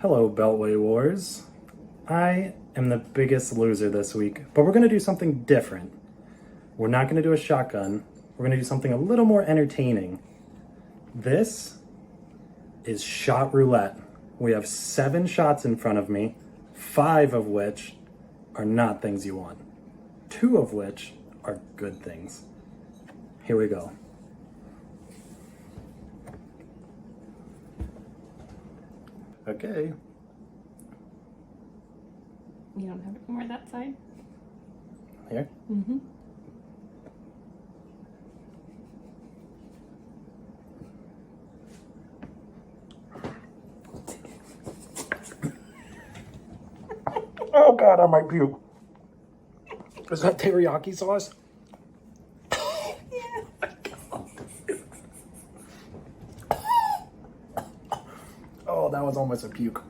Hello, Beltway Wars. I am the biggest loser this week, but we're going to do something different. We're not going to do a shotgun. We're going to do something a little more entertaining. This is shot roulette. We have 7 shots in front of me, 5 of which are not things you want, 2 of which are good things. Here we go. Okay. You don't have it more that side? Here. Mm-hmm. Oh God, I might puke. Is that teriyaki sauce? Yeah. Oh, that was almost a puke.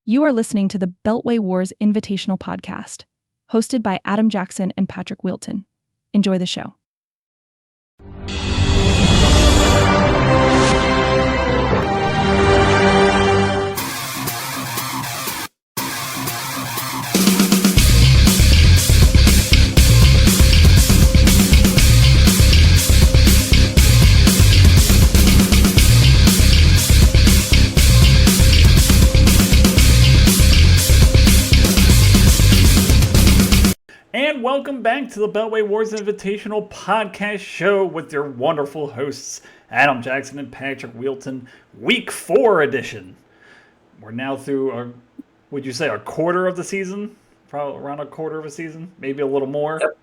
You are listening to the Beltway Wars Invitational Podcast, hosted by Adam Jackson and Patrick Wilton. Enjoy the show. And welcome back to the Beltway Wars Invitational Podcast Show with your wonderful hosts, Adam Jackson and Patrick Wilton, Week 4 edition. We're now through, would you say, a quarter of the season? Probably around a quarter of a season, maybe a little more. Yep.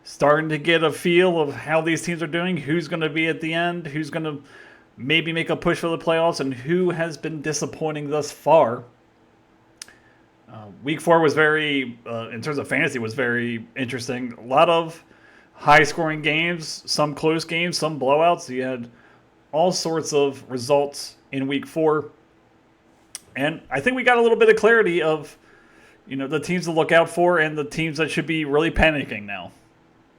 Starting to get a feel of how these teams are doing, who's going to be at the end, who's going to maybe make a push for the playoffs, and who has been disappointing thus far. Week 4 was very, in terms of fantasy, was very interesting. A lot of high-scoring games, some close games, some blowouts. You had all sorts of results in Week 4. And I think we got a little bit of clarity of, the teams to look out for and the teams that should be really panicking now.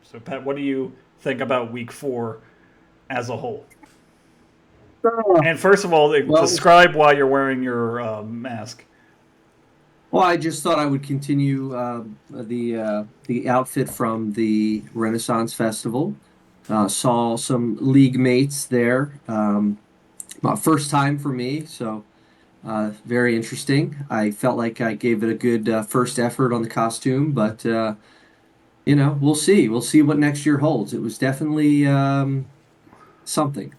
So, Pat, what do you think about Week 4 as a whole? And first of all, describe why you're wearing your mask. Well, I just thought I would continue the outfit from the Renaissance Festival. Saw some league mates there. First time for me, so very interesting. I felt like I gave it a good first effort on the costume, but we'll see. We'll see what next year holds. It was definitely something.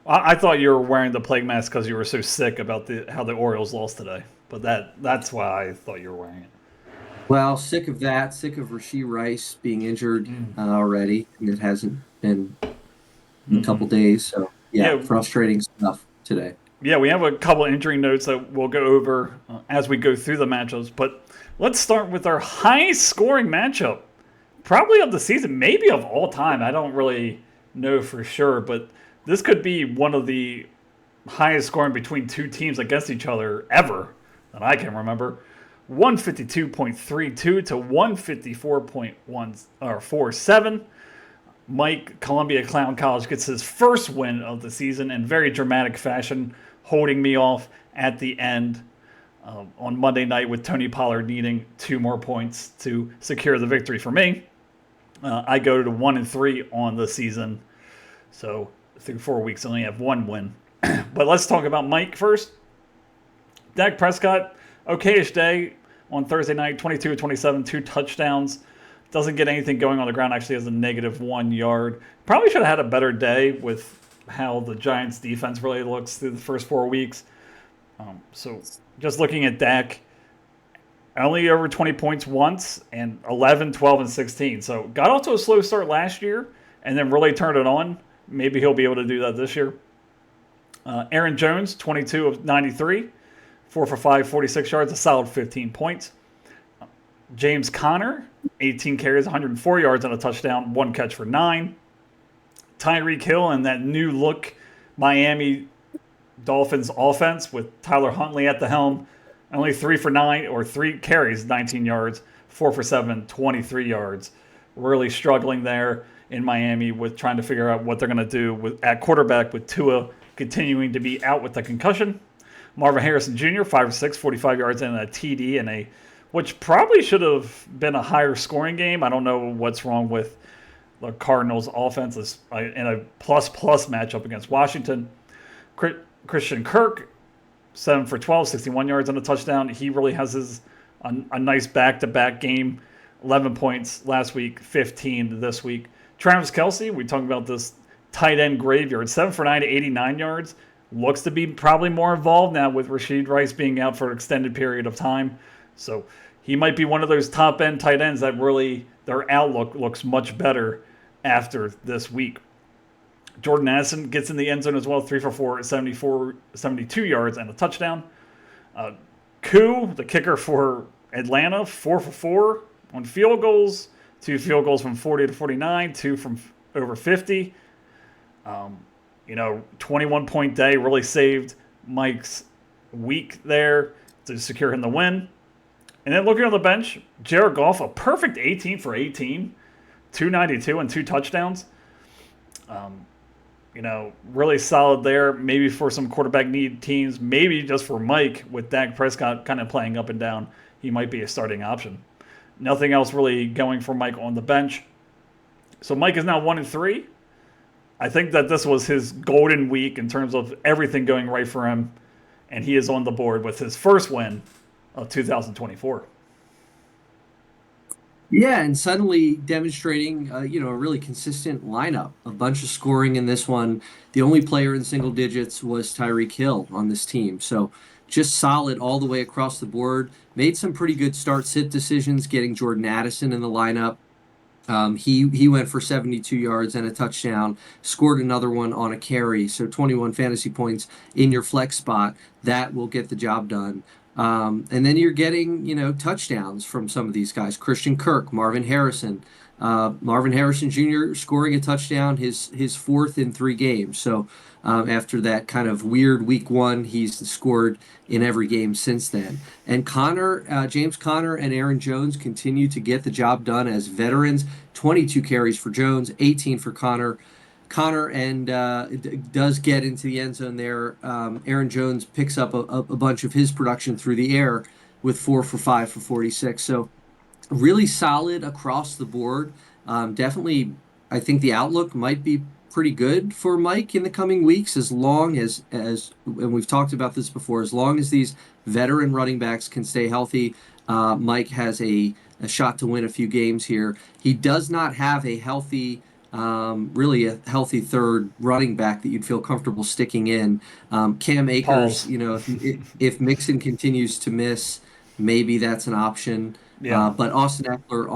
I thought you were wearing the plague mask because you were so sick about how the Orioles lost today. But that's why I thought you were wearing it. Well, sick of that. Sick of Rashee Rice being injured already, and it hasn't been in a couple days. So, yeah, frustrating stuff today. Yeah, we have a couple injury notes that we'll go over as we go through the matchups. But let's start with our high-scoring matchup, probably of the season, maybe of all time. I don't really know for sure, but this could be one of the highest scoring between two teams against each other ever that I can remember. 152.32 to 154.147. Mike, Columbia Clown College, gets his first win of the season in very dramatic fashion, holding me off at the end on Monday night with Tony Pollard needing 2 more points to secure the victory for me. I go to 1-3 on the season. So through 4 weeks, I only have 1 win. But let's talk about Mike first. Dak Prescott, okayish day on Thursday night, 22-27, 2 touchdowns. Doesn't get anything going on the ground, actually has a -1 yard. Probably should have had a better day with how the Giants' defense really looks through the first 4 weeks. So just looking at Dak, only over 20 points once, and 11, 12, and 16. So got off to a slow start last year and then really turned it on. Maybe he'll be able to do that this year. Aaron Jones, 22 of 93, 4 for 5, 46 yards, a solid 15 points. James Conner, 18 carries, 104 yards and a touchdown, 1 catch for 9. Tyreek Hill and that new look Miami Dolphins offense with Tyler Huntley at the helm, only 3 for 9 or 3 carries, 19 yards, 4 for 7, 23 yards. Really struggling there. in Miami with trying to figure out what they're going to do at quarterback with Tua continuing to be out with the concussion. Marvin Harrison Jr., 5 45 yards and a TD in which probably should have been a higher scoring game. I don't know what's wrong with the Cardinals' offense in a plus matchup against Washington. Christian Kirk, 7 for 12, 61 yards and a touchdown. He really has a nice back-to-back game. 11 points last week, 15 this week. Travis Kelce, we talked about this tight end graveyard, 7 for 9 to 89 yards. Looks to be probably more involved now with Rashid Rice being out for an extended period of time. So he might be one of those top-end tight ends that really their outlook looks much better after this week. Jordan Addison gets in the end zone as well, 3 for 4, 72 yards and a touchdown. Koo, the kicker for Atlanta, 4 for 4 on field goals. 2 field goals from 40 to 49, 2 from over 50. 21-point day really saved Mike's week there to secure him the win. And then looking on the bench, Jared Goff, a perfect 18 for 18, 292 and 2 touchdowns. Really solid there. Maybe for some quarterback need teams, maybe just for Mike with Dak Prescott kind of playing up and down, he might be a starting option. Nothing else really going for Mike on the bench. So Mike is now 1-3. I think that this was his golden week in terms of everything going right for him, and he is on the board with his first win of 2024. Yeah, and suddenly demonstrating, a really consistent lineup. A bunch of scoring in this one. The only player in single digits was Tyreek Hill on this team. So just solid all the way across the board. Made some pretty good start-sit decisions, getting Jordan Addison in the lineup. He went for 72 yards and a touchdown, scored another one on a carry. So 21 fantasy points in your flex spot. That will get the job done. And then you're getting, touchdowns from some of these guys. Christian Kirk, Marvin Harrison Jr. scoring a touchdown, his fourth in 3 games. So after that kind of weird week 1, he's scored in every game since then. And James Conner and Aaron Jones continue to get the job done as veterans. 22 carries for Jones, 18 for Conner. Does get into the end zone there. Aaron Jones picks up a bunch of his production through the air with 4 for 5 for 46. So really solid across the board. Definitely, I think the outlook might be pretty good for Mike in the coming weeks, as long as and we've talked about this before, as long as these veteran running backs can stay healthy. Mike has a shot to win a few games here. He does not have a healthy third running back that you'd feel comfortable sticking in. Cam Akers, if Mixon continues to miss, maybe that's an option. Yeah. But Austin Eckler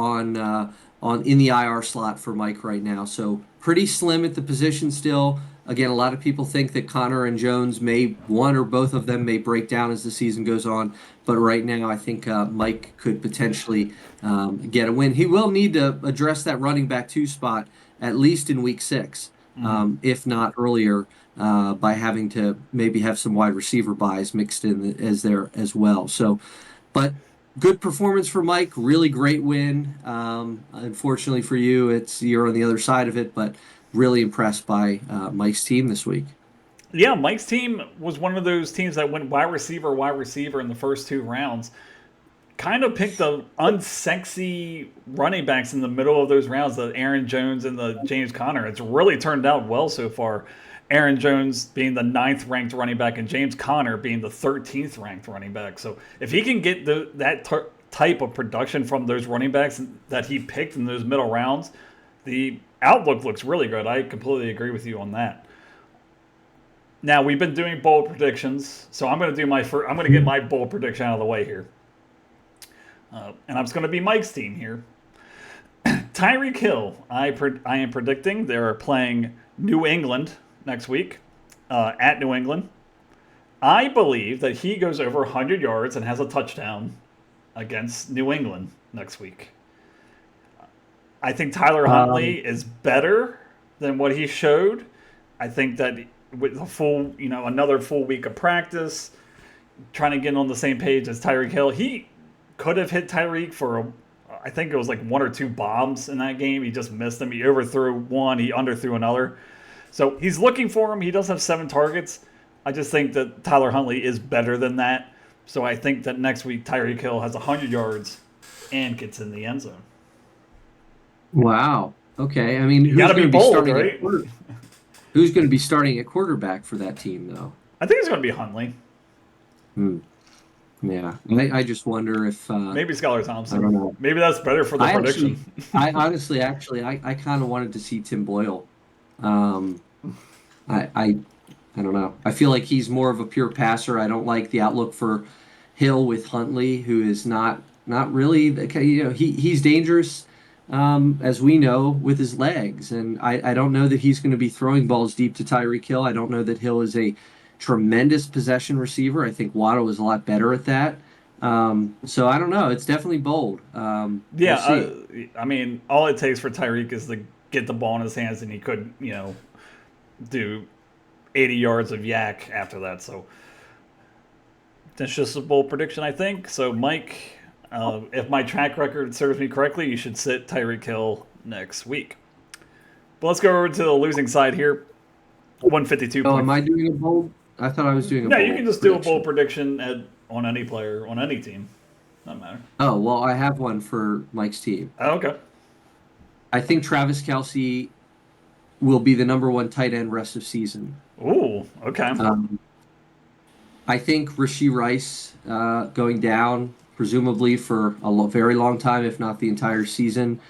on in the IR slot for Mike right now. So pretty slim at the position still. Again, a lot of people think that Conner and Jones one or both of them may break down as the season goes on. But right now, I think Mike could potentially get a win. He will need to address that running back 2 spot at least in week 6, if not earlier, by having to maybe have some wide receiver buys mixed in as there as well. So, but good performance for Mike. Really great win. Unfortunately for you, you're on the other side of it, but really impressed by Mike's team this week. Yeah, Mike's team was one of those teams that went wide receiver in the first 2 rounds. Kind of picked the unsexy running backs in the middle of those rounds, the Aaron Jones and the James Conner. It's really turned out well so far. Aaron Jones being the 9th ranked running back and James Conner being the 13th ranked running back. So if he can get that type of production from those running backs that he picked in those middle rounds, the outlook looks really good. I completely agree with you on that. Now, we've been doing bold predictions, so I'm going to get my bold prediction out of the way here. And I'm just going to be Mike's team here. Tyreek Hill, I am predicting they're playing New England next week at New England. I believe that he goes over 100 yards and has a touchdown against New England next week. I think Tyler Huntley is better than what he showed. I think that with another full week of practice, trying to get on the same page as Tyreek Hill, he could have hit Tyreek for I think it was like 1 or 2 bombs in that game. He just missed them. He overthrew one. He underthrew another. So he's looking for him. He does have 7 targets. I just think that Tyler Huntley is better than that. So I think that next week Tyreek Hill has 100 yards and gets in the end zone. Wow. Okay. I mean, You got to be bold, right? Who's going to be starting at quarterback for that team, though? I think it's going to be Huntley. Yeah. I just wonder if Maybe Skylar Thompson. I don't know. Maybe that's better for the prediction. I honestly, I kind of wanted to see Tim Boyle. Um, I don't know. I feel like he's more of a pure passer. I don't like the outlook for Hill with Huntley, who is not really he's dangerous, as we know, with his legs, and I don't know that he's going to be throwing balls deep to Tyreek Hill. I don't know that Hill is a tremendous possession receiver. I think Waddle is a lot better at that. So I don't know. It's definitely bold. Yeah, I mean, all it takes for Tyreek is to get the ball in his hands, and he could, do 80 yards of yak after that. So that's just a bold prediction, I think. So, Mike, if my track record serves me correctly, you should sit Tyreek Hill next week. But let's go over to the losing side here. 152. Oh, am I doing a bold? I thought I was doing a bold. No, you can just do a bold prediction on any player, on any team. Doesn't matter. Oh, well, I have one for Mike's team. Oh, okay. I think Travis Kelce will be the #1 tight end rest of season. Ooh, okay. I think Rashee Rice going down, presumably for a very long time, if not the entire season.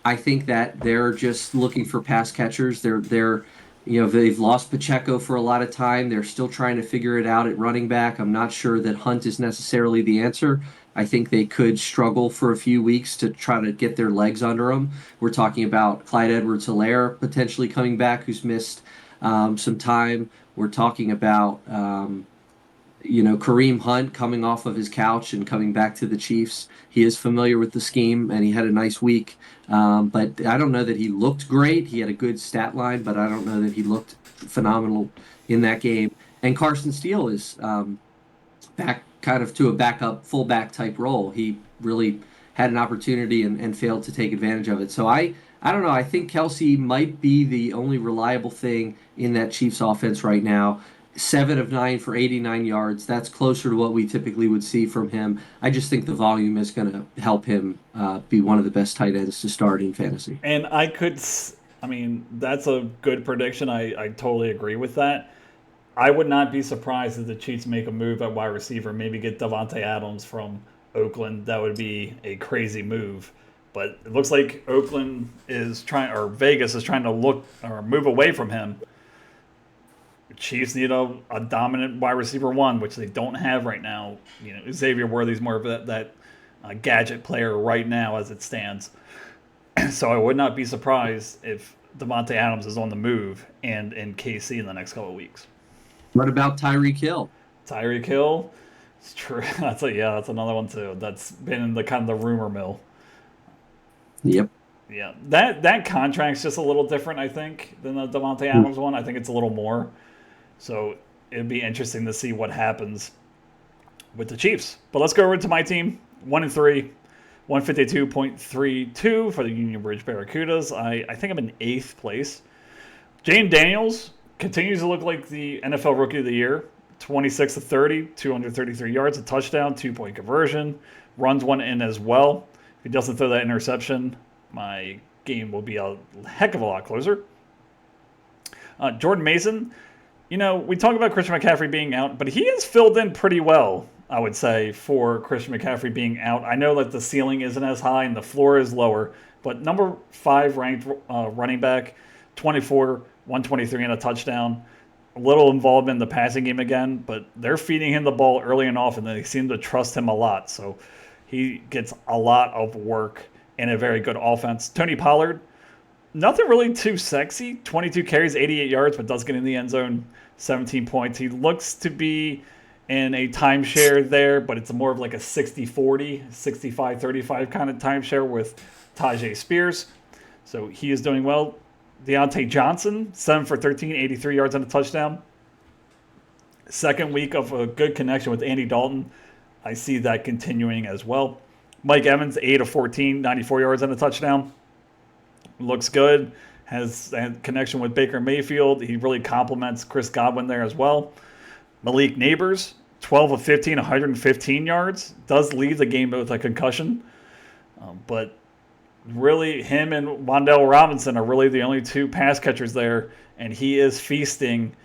I think that they're just looking for pass catchers. They've lost Pacheco for a lot of time. They're still trying to figure it out at running back. I'm not sure that Hunt is necessarily the answer. I think they could struggle for a few weeks to try to get their legs under them. We're talking about Clyde Edwards-Helaire potentially coming back, who's missed some time. We're talking about Kareem Hunt coming off of his couch and coming back to the Chiefs. He is familiar with the scheme, and he had a nice week. But I don't know that he looked great. He had a good stat line, but I don't know that he looked phenomenal in that game. And Carson Steele is back kind of to a backup fullback type role. He really had an opportunity and failed to take advantage of it. So I don't know. I think Kelce might be the only reliable thing in that Chiefs offense right now. 7 of 9 for 89 yards. That's closer to what we typically would see from him. I just think the volume is going to help him be one of the best tight ends to start in fantasy. And that's a good prediction. I totally agree with that. I would not be surprised if the Chiefs make a move at wide receiver, maybe get Devontae Adams from Oakland. That would be a crazy move. But it looks like Oakland is Vegas is trying to move away from him. Chiefs need a dominant wide receiver 1, which they don't have right now. Xavier Worthy's more of that gadget player right now as it stands. So I would not be surprised if Devontae Adams is on the move and in KC in the next couple of weeks. What about Tyreek Hill? Tyreek Hill, it's true. That's another one too. That's been in the kind of the rumor mill. Yep. Yeah, that contract's just a little different, I think, than the Devontae Adams one. I think it's a little more. So it'd be interesting to see what happens with the Chiefs. But let's go over to my team. 1-3, 152.32 for the Union Bridge Barracudas. I think I'm in 8th place. Jane Daniels continues to look like the NFL Rookie of the Year. 26 of 30, 233 yards, a touchdown, 2-point conversion. Runs one in as well. If he doesn't throw that interception, my game will be a heck of a lot closer. Jordan Mason, we talk about Christian McCaffrey being out, but he has filled in pretty well, I would say, for Christian McCaffrey being out. I know that the ceiling isn't as high and the floor is lower, but number 5 ranked running back, 24, 123 and a touchdown. A little involvement in the passing game again, but they're feeding him the ball early and often, and they seem to trust him a lot. So he gets a lot of work in a very good offense. Tony Pollard, nothing really too sexy. 22 carries, 88 yards, but does get in the end zone, 17 points. He looks to be in a timeshare there, but it's more of like a 60-40, 65-35 kind of timeshare with Tajay Spears. So he is doing well. Deontay Johnson, 7 for 13, 83 yards and a touchdown. Second week of a good connection with Andy Dalton. I see that continuing as well. Mike Evans, 8 of 14, 94 yards and a touchdown. Looks good. Has a connection with Baker Mayfield. He really complements Chris Godwin there as well. Malik Neighbors, 12 of 15, 115 yards. Does leave the game with a concussion. But really, him and Wan'Dale Robinson are really the only two pass catchers there. And he is feasting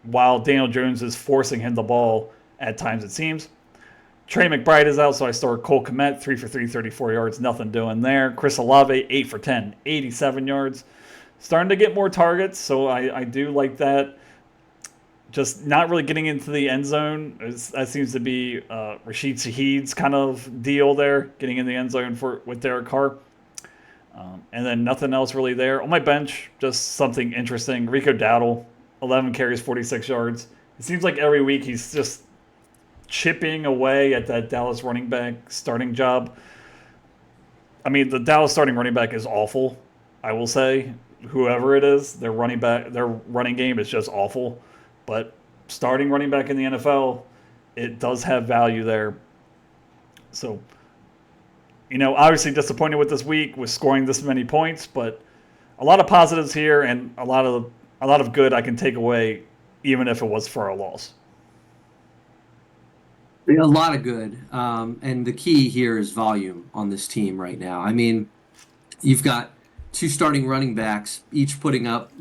while Daniel Jones is forcing him the ball at times, it seems. Trey McBride is out, so I start Cole Kmet, 3 for 3, 34 yards. Nothing doing there. Chris Olave, 8 for 10, 87 yards. Starting to get more targets, so I do like that. Just not really getting into the end zone. That seems to be Rashid Shaheed's kind of deal there, getting in the end zone with Derek Carr. And then nothing else really there. On my bench, just something interesting. Rico Dowdle, 11 carries, 46 yards. It seems like every week he's just chipping away at that Dallas running back starting job. I mean, the Dallas starting running back is awful, I will say. Whoever it is, their running game is just awful. But starting running back in the NFL, it does have value there. So, obviously disappointed with this week with scoring this many points, but a lot of positives here and a lot of good I can take away, even if it was for a loss. A lot of good. And the key here is volume on this team right now. I mean, you've got two starting running backs, each putting up,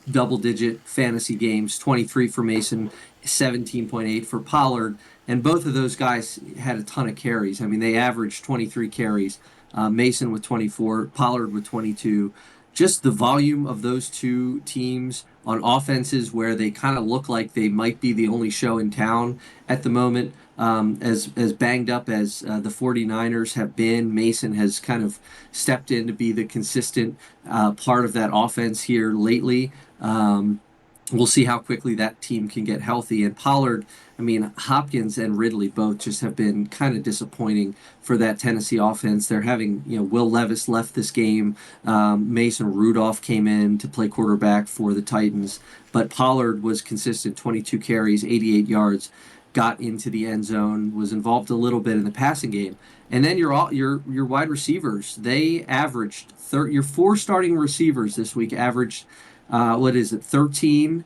double-digit fantasy games, 23 for Mason, 17.8 for Pollard. And both of those guys had a ton of carries. I mean, they averaged 23 carries. Mason with 24, Pollard with 22. Just the volume of those two teams on offenses where they kind of look like they might be the only show in town at the moment. As banged up as the 49ers have been, Mason has kind of stepped in to be the consistent part of that offense here lately. We'll see how quickly that team can get healthy. And Pollard, I mean, Hopkins and Ridley both just have been kind of disappointing for that Tennessee offense. They're having, Will Levis left this game. Mason Rudolph came in to play quarterback for the Titans. But Pollard was consistent, 22 carries, 88 yards, got into the end zone, was involved a little bit in the passing game. And then your wide receivers, they averaged, your four starting receivers this week averaged 13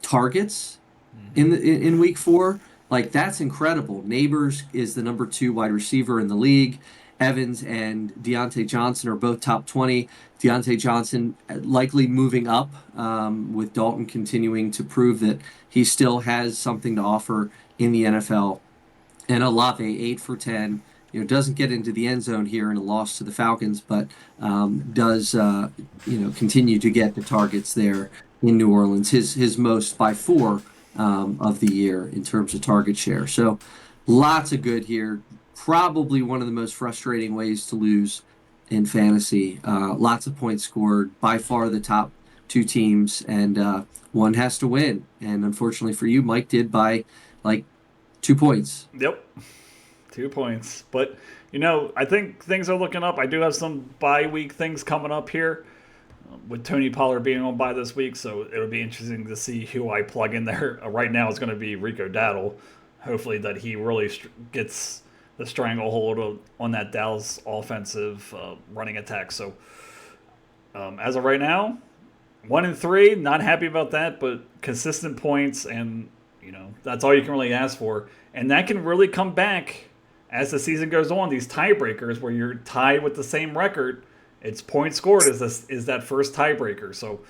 targets in week 4. Like, that's incredible. Neighbors is the number 2 wide receiver in the league. Evans and Deontay Johnson are both top 20. Deontay Johnson likely moving up, with Dalton continuing to prove that he still has something to offer in the NFL. And Olave, 8 for 10. Doesn't get into the end zone here in a loss to the Falcons, but does continue to get the targets there in New Orleans. His most by 4 of the year in terms of target share. So lots of good here. Probably one of the most frustrating ways to lose in fantasy. Lots of points scored. By far the top 2 teams, and one has to win. And unfortunately for you, Mike did by 2 points. Yep. 2 points. But, I think things are looking up. I do have some bye week things coming up here with Tony Pollard being on bye this week, so it'll be interesting to see who I plug in there. Right now it's going to be Rico Dowdle. Hopefully that he really gets the stranglehold on that Dallas offensive running attack. So as of right now, 1-3, not happy about that, but consistent points, and that's all you can really ask for. And that can really come back as the season goes on. These tiebreakers where you're tied with the same record, it's points scored is that first tiebreaker. So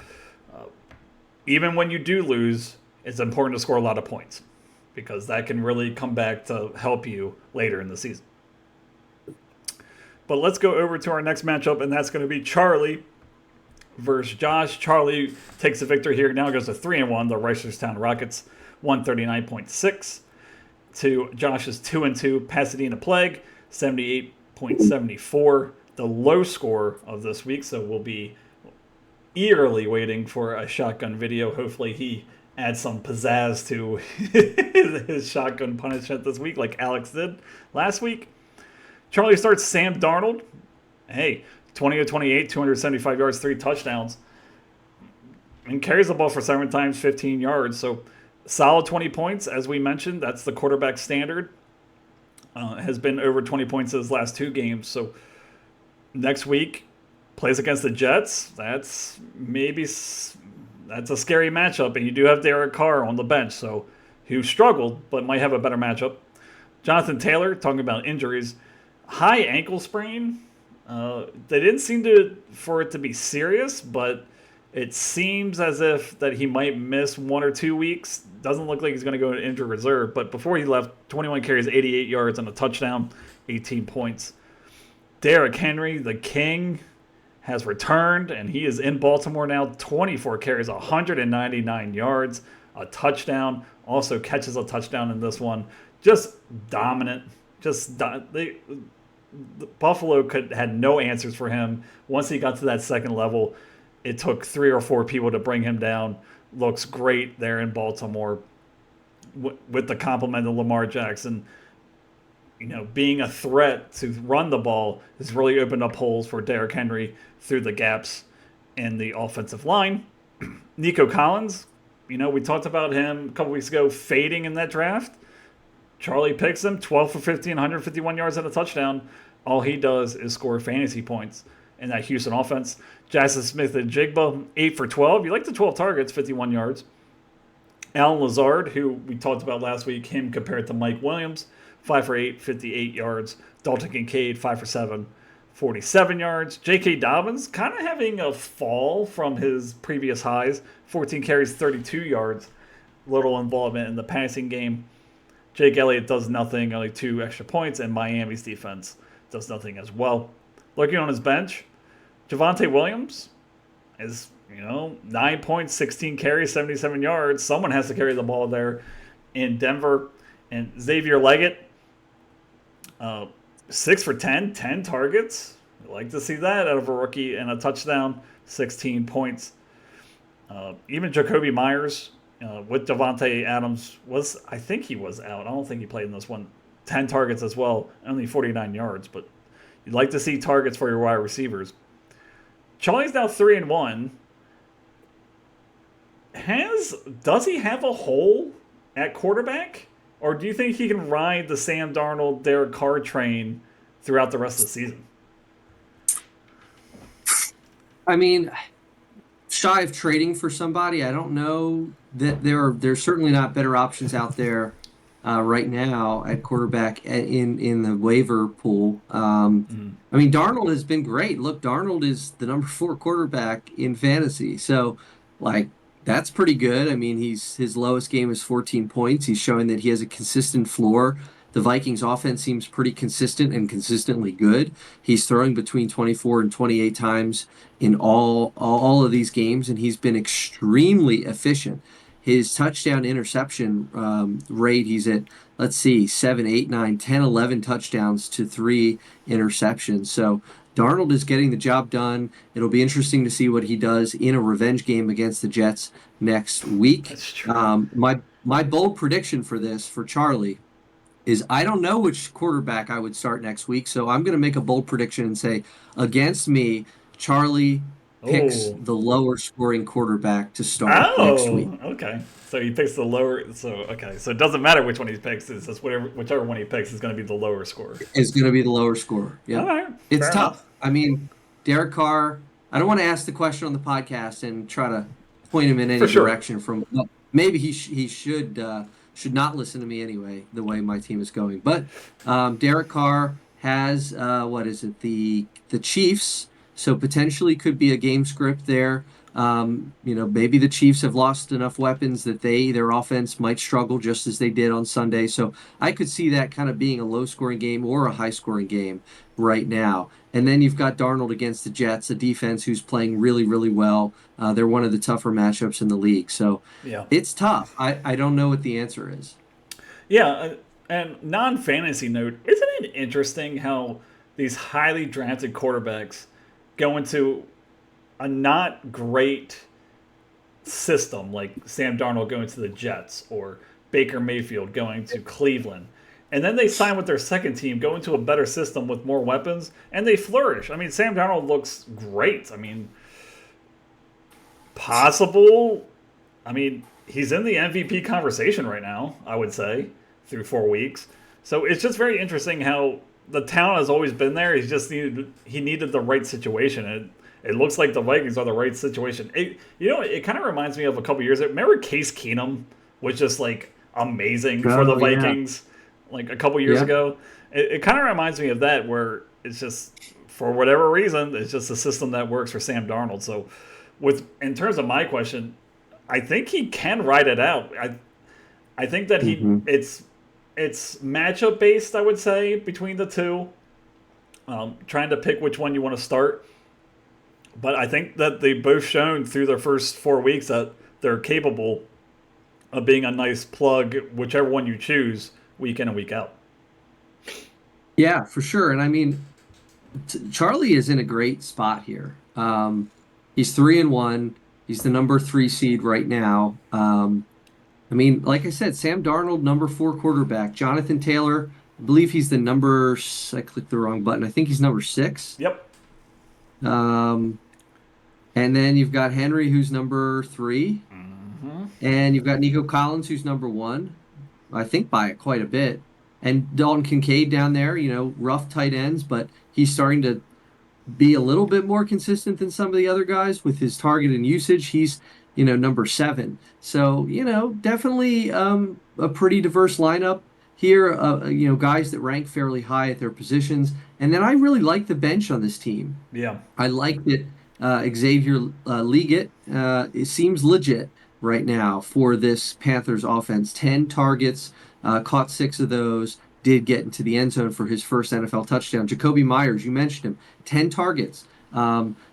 even when you do lose, it's important to score a lot of points, because that can really come back to help you later in the season. But let's go over to our next matchup, and that's going to be Charlie versus Josh. Charlie takes the victory here. Now goes to 3-1. The Reisterstown Rockets, 139.6 to Josh's 2-2 Pasadena Plague, 78.74. The low score of this week, so we'll be eagerly waiting for a shotgun video. Hopefully he adds some pizzazz to his shotgun punishment this week, like Alex did last week. Charlie starts Sam Darnold. Hey, 20 of 28, 275 yards, 3 touchdowns. And carries the ball for 7 times, 15 yards. So solid 20 points, as we mentioned. That's the quarterback standard. has been over 20 points in his last 2 games. So next week, plays against the Jets. That's a scary matchup, and you do have Derek Carr on the bench, so who struggled but might have a better matchup. Jonathan Taylor, talking about injuries, high ankle sprain. They didn't seem for it to be serious, but it seems as if that he might miss 1 or 2 weeks. Doesn't look like he's going to go into injured reserve, but before he left, 21 carries, 88 yards, and a touchdown, 18 points. Derrick Henry, the king, has returned, and he is in Baltimore now. 24 carries, 199 yards, a touchdown. Also catches a touchdown in this one. Just dominant. Buffalo had no answers for him. Once he got to that second level, it took 3 or 4 people to bring him down. Looks great there in Baltimore with the compliment of Lamar Jackson. Being a threat to run the ball has really opened up holes for Derrick Henry through the gaps in the offensive line. Nico Collins, we talked about him a couple weeks ago fading in that draft. Charlie picks him, 12 for 15, 151 yards and a touchdown. All he does is score fantasy points in that Houston offense. Jackson Smith and Jigba, 8 for 12. You like the 12 targets, 51 yards. Alan Lazard, who we talked about last week, him compared to Mike Williams, 5 for 8, 58 yards. Dalton Kincaid, 5 for 7, 47 yards. J.K. Dobbins kind of having a fall from his previous highs, 14 carries, 32 yards. Little involvement in the passing game. Jake Elliott does nothing, only 2 extra points, and Miami's defense does nothing as well. Looking on his bench, Javonte Williams is, 9 points, 16 carries, 77 yards. Someone has to carry the ball there in Denver. And Xavier Leggett, 6 for 10, 10 targets. I'd like to see that out of a rookie, and a touchdown, 16 points. Even Jacoby Myers, with Devontae Adams, I think he was out. I don't think he played in this one. 10 targets as well, only 49 yards, but you'd like to see targets for your wide receivers. Charlie's now 3-1. Does he have a hole at quarterback? Or do you think he can ride the Sam Darnold, Derek Carr train throughout the rest of the season? I mean, shy of trading for somebody, I don't know that there's certainly not better options out there right now at quarterback in the waiver pool. I mean, Darnold has been great. Look, Darnold is the number 4 quarterback in fantasy, so that's pretty good. I mean, his lowest game is 14 points. He's showing that he has a consistent floor. The Vikings offense seems pretty consistent and consistently good. He's throwing between 24 and 28 times in all of these games, and he's been extremely efficient. His touchdown interception rate, he's at, 7, 8, 9, 10, 11 touchdowns to 3 interceptions. So Darnold is getting the job done. It'll be interesting to see what he does in a revenge game against the Jets next week. That's true. My bold prediction for Charlie, is I don't know which quarterback I would start next week, so I'm going to make a bold prediction and say, against me, Charlie picks the lower scoring quarterback to start next week. Okay. So he picks the lower. So it doesn't matter which one he picks. It's just whichever one he picks is going to be the lower score. It's going to be the lower score. Yeah, all right. It's Fair tough. enough. I mean, Derek Carr. I don't want to ask the question on the podcast and try to point him in any direction from. Well, maybe he should not listen to me anyway, the way my team is going. But Derek Carr has the Chiefs, so potentially could be a game script there. Maybe the Chiefs have lost enough weapons that their offense might struggle just as they did on Sunday. So I could see that kind of being a low-scoring game or a high-scoring game right now. And then you've got Darnold against the Jets, a defense who's playing really, really well. They're one of the tougher matchups in the league. So It's tough. I don't know what the answer is. Yeah, and non-fantasy note, isn't it interesting how these highly drafted quarterbacks go into a not great system, like Sam Darnold going to the Jets or Baker Mayfield going to Cleveland, and then they sign with their second team, go into a better system with more weapons, and they flourish. I mean, Sam Darnold looks great. I mean, possible. I mean, he's in the MVP conversation right now, I would say, through 4 weeks. So it's just very interesting how the talent has always been there. He needed the right situation. And it looks like the Vikings are the right situation. It kind of reminds me of a couple years ago. Remember Case Keenum was just like amazing for the Oh yeah, Vikings like a couple years yeah. ago. It kind of reminds me of that where it's just for whatever reason it's just a system that works for Sam Darnold. So with in terms of my question, I think he can ride it out. I think that Hmm. it's matchup based. I would say between the two, trying to pick which one you want to start. But I think that they've both shown through their first 4 weeks that they're capable of being a nice plug, whichever one you choose, week in and week out. Yeah, for sure. And I mean, Charlie is in a great spot here. He's 3-1. He's the number 3 seed right now. I mean, like I said, Sam Darnold, number 4 quarterback. Jonathan Taylor, I believe he's the I clicked the wrong button. I think he's number 6. Yep. Um, and then you've got Henry, who's number 3. Hmm. And you've got Nico Collins, who's number 1, I think by quite a bit. And Dalton Kincaid down there, rough tight ends, but he's starting to be a little bit more consistent than some of the other guys with his target and usage. He's, number 7. So, definitely a pretty diverse lineup here. Guys that rank fairly high at their positions. And then I really like the bench on this team. Yeah. I like that Xavier Leggett it seems legit right now for this Panthers offense. 10 targets, caught 6 of those, did get into the end zone for his first NFL touchdown. Jacoby Myers, you mentioned him, 10 targets.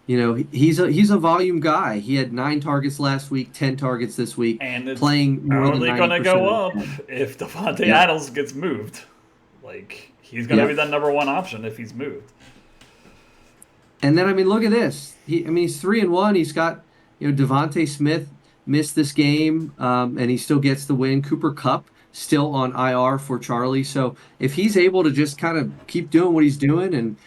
He's a volume guy. He had 9 targets last week, 10 targets this week, And it's playing more than only going to 90% go of up the time. if Devontae Yeah, Adams gets moved. Like, he's going to yeah. be the number one option if he's moved. And then I mean, look at this. He's 3-1. He's got Devonte Smith missed this game, and he still gets the win. Cooper Cup still on IR for Charlie. So if he's able to just kind of keep doing what he's doing and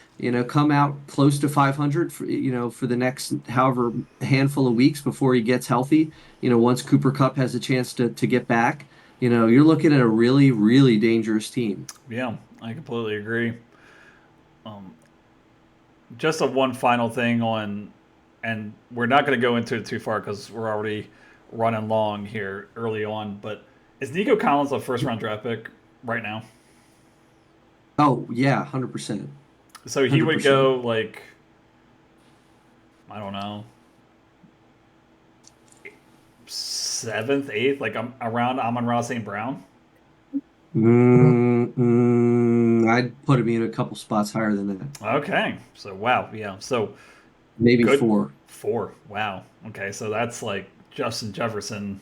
come out close to 500 for the next however handful of weeks before he gets healthy, once Cooper Cup has a chance to get back, you're looking at a really really dangerous team. Yeah, I completely agree. Um, just a one final thing on, and we're not going to go into it too far because we're already running long here early on. But is Nico Collins a first round draft pick right now? Oh yeah, 100%, So he would 100%. go like, I don't know, seventh, eighth, like I'm around Amon-Ra St. Brown. I'd put him in a couple spots higher than that, Okay, so wow, yeah, so maybe good 4. 4. Wow. Okay, so that's like Justin Jefferson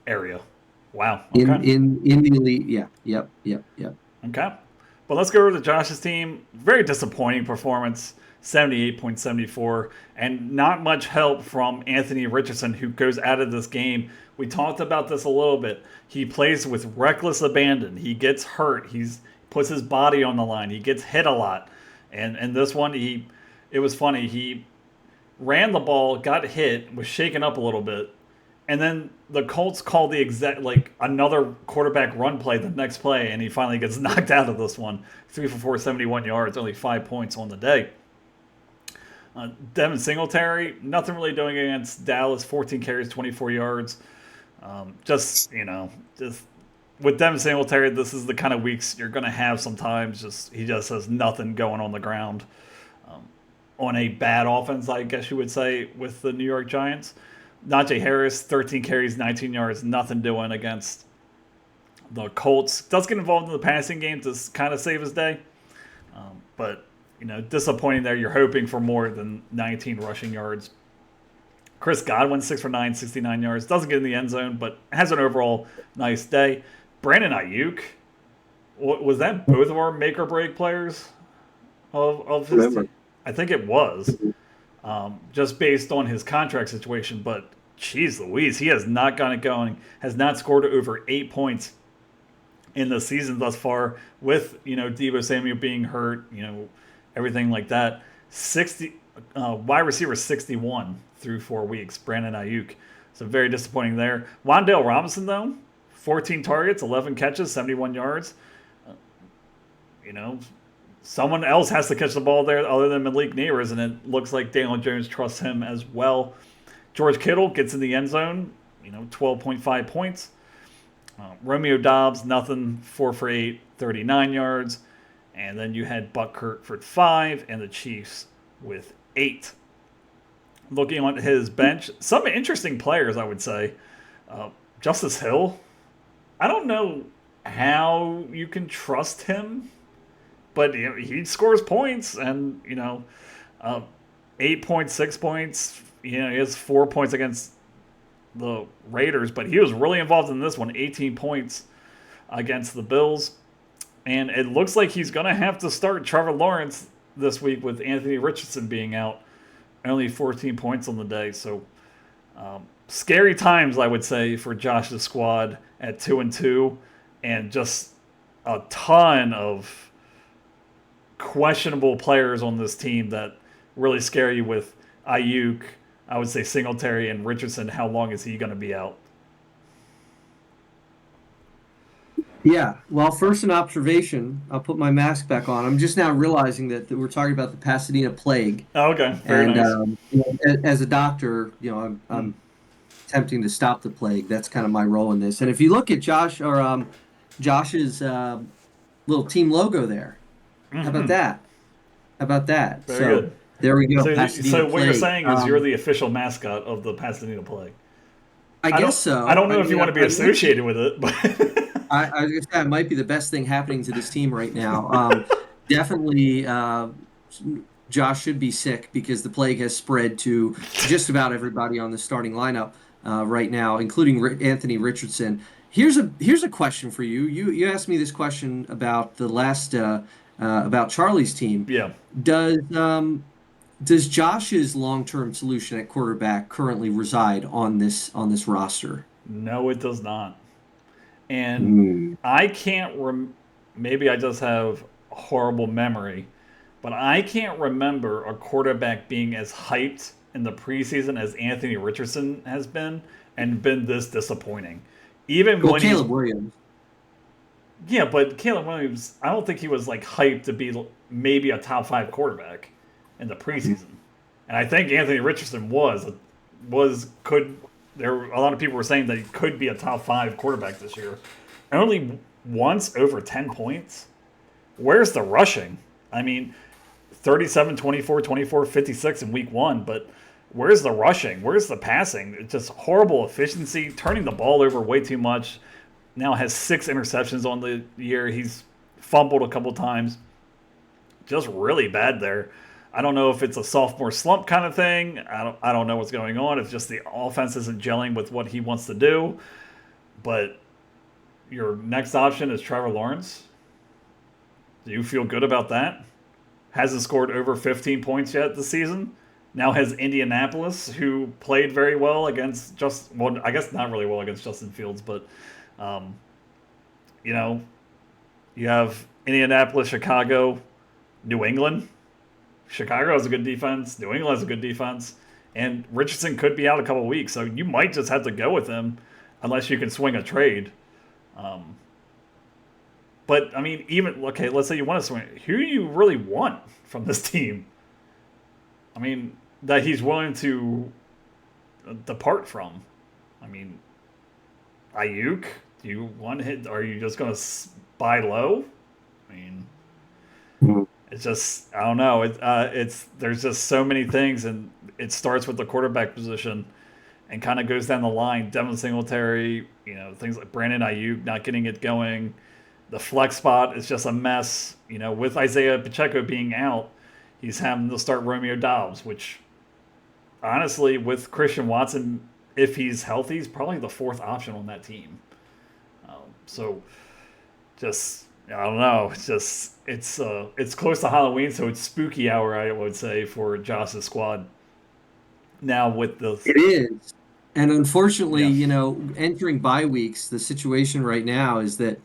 area. Wow. In Okay. in the elite. Yeah, yep, yep, yep. Okay. But let's go over to Josh's team. Very disappointing performance, 78.74, and not much help from Anthony Richardson, who goes out of this game. We talked about this a little bit. He plays with reckless abandon. He gets hurt. He's puts his body on the line. He gets hit a lot. And this one, it was funny. He ran the ball, got hit, was shaken up a little bit, and then the Colts called the exact like another quarterback run play the next play, and he finally gets knocked out of this one. 3 for 4, 71 yards, only 5 points on the day. Devin Singletary, nothing really doing against Dallas. 14 carries, 24 yards. Just with Devin Singletary, this is the kind of weeks you're going to have sometimes. He just has nothing going on the ground on a bad offense, I guess you would say, with the New York Giants. Najee Harris, 13 carries, 19 yards, nothing doing against the Colts. Does get involved in the passing game to kind of save his day. But, disappointing there. You're hoping for more than 19 rushing yards. Chris Godwin, 6 for 9, 69 yards. Doesn't get in the end zone, but has an overall nice day. Brandon Ayuk, was that both of our make or break players of his Remember. team? I think it was, just based on his contract situation. But, geez Louise, he has not gotten it going, has not scored over 8 points in the season thus far with, Deebo Samuel being hurt, everything like that. 60 wide receiver 61 through 4 weeks, Brandon Ayuk. So very disappointing there. Wan'Dale Robinson, though, 14 targets, 11 catches, 71 yards. you know, someone else has to catch the ball there other than Malik Neighbors, and it looks like Daniel Jones trusts him as well. George Kittle gets in the end zone, 12.5 points. Romeo Dobbs, nothing, 4 for 8, 39 yards. And then you had Buck Kirkford 5 and the Chiefs with 8. Looking on his bench, some interesting players, I would say. Justice Hill, I don't know how you can trust him, but he scores points, and 8 points, 6 points. He has 4 points against the Raiders, but he was really involved in this one. 18 points against the Bills, and it looks like he's going to have to start Trevor Lawrence this week with Anthony Richardson being out. Only 14 points on the day, so scary times, I would say, for Josh's squad at 2-2, and just a ton of questionable players on this team that really scare you with Ayuk, I would say Singletary, and Richardson. How long is he going to be out? Yeah, well, first an observation. I'll put my mask back on. I'm just now realizing that we're talking about the Pasadena plague. Oh, okay, very And nice. as a doctor, I'm attempting to stop the plague. That's kind of my role in this. And if you look at Josh's little team logo there, how about that? How about that? Very So good. there we go. So, Pasadena so what you're plague. saying is you're the official mascot of the Pasadena Plague. I don't- guess so. I don't know if you mean, want to be associated with it, but I was gonna say it might be the best thing happening to this team right now. Definitely, Josh should be sick because the plague has spread to just about everybody on the starting lineup right now, including Anthony Richardson. Here's a question for you. You asked me this question about the last about Charlie's team. yeah. Does Josh's long-term solution at quarterback currently reside on this roster? No, it does not. And I can't maybe I just have a horrible memory, but I can't remember a quarterback being as hyped in the preseason as Anthony Richardson has been and been this disappointing. Even Well, when Caleb Williams. yeah, but Caleb Williams, I don't think he was like hyped to be maybe a top 5 quarterback in the preseason. And I think Anthony Richardson could. There were a lot of people were saying that he could be a top 5 quarterback this year. Only once over 10 points. Where's the rushing? I mean, 37, 24, 24, 56 in week 1, but where's the rushing? Where's the passing? It's just horrible efficiency, turning the ball over way too much. Now has 6 interceptions on the year. He's fumbled a couple times. Just really bad there. I don't know if it's a sophomore slump kind of thing. I don't know what's going on. It's just the offense isn't gelling with what he wants to do. But your next option is Trevor Lawrence. Do you feel good about that? Hasn't scored over 15 points yet this season. Now has Indianapolis, who played very well against I guess not really well against Justin Fields, but you have Indianapolis, Chicago, New England. Chicago has a good defense. New England has a good defense. And Richardson could be out a couple of weeks, so you might just have to go with him unless you can swing a trade. But, I mean, let's say you want to swing. Who do you really want from this team? I mean, that he's willing to depart from. I mean, Ayuk, do you want to hit? Are you just going to buy low? I mean, it's just, I don't know. There's just so many things, and it starts with the quarterback position and kind of goes down the line. Devin Singletary, things like Brandon Ayuk not getting it going. The flex spot is just a mess. With Isaiah Pacheco being out, he's having to start Romeo Dobbs, which honestly, with Christian Watson, if he's healthy, he's probably the 4th option on that team. So just, I don't know. It's just, it's close to Halloween, so it's spooky hour, I would say, for Josh's squad. Now with the... It is. And unfortunately, Yeah. entering bye weeks, the situation right now is that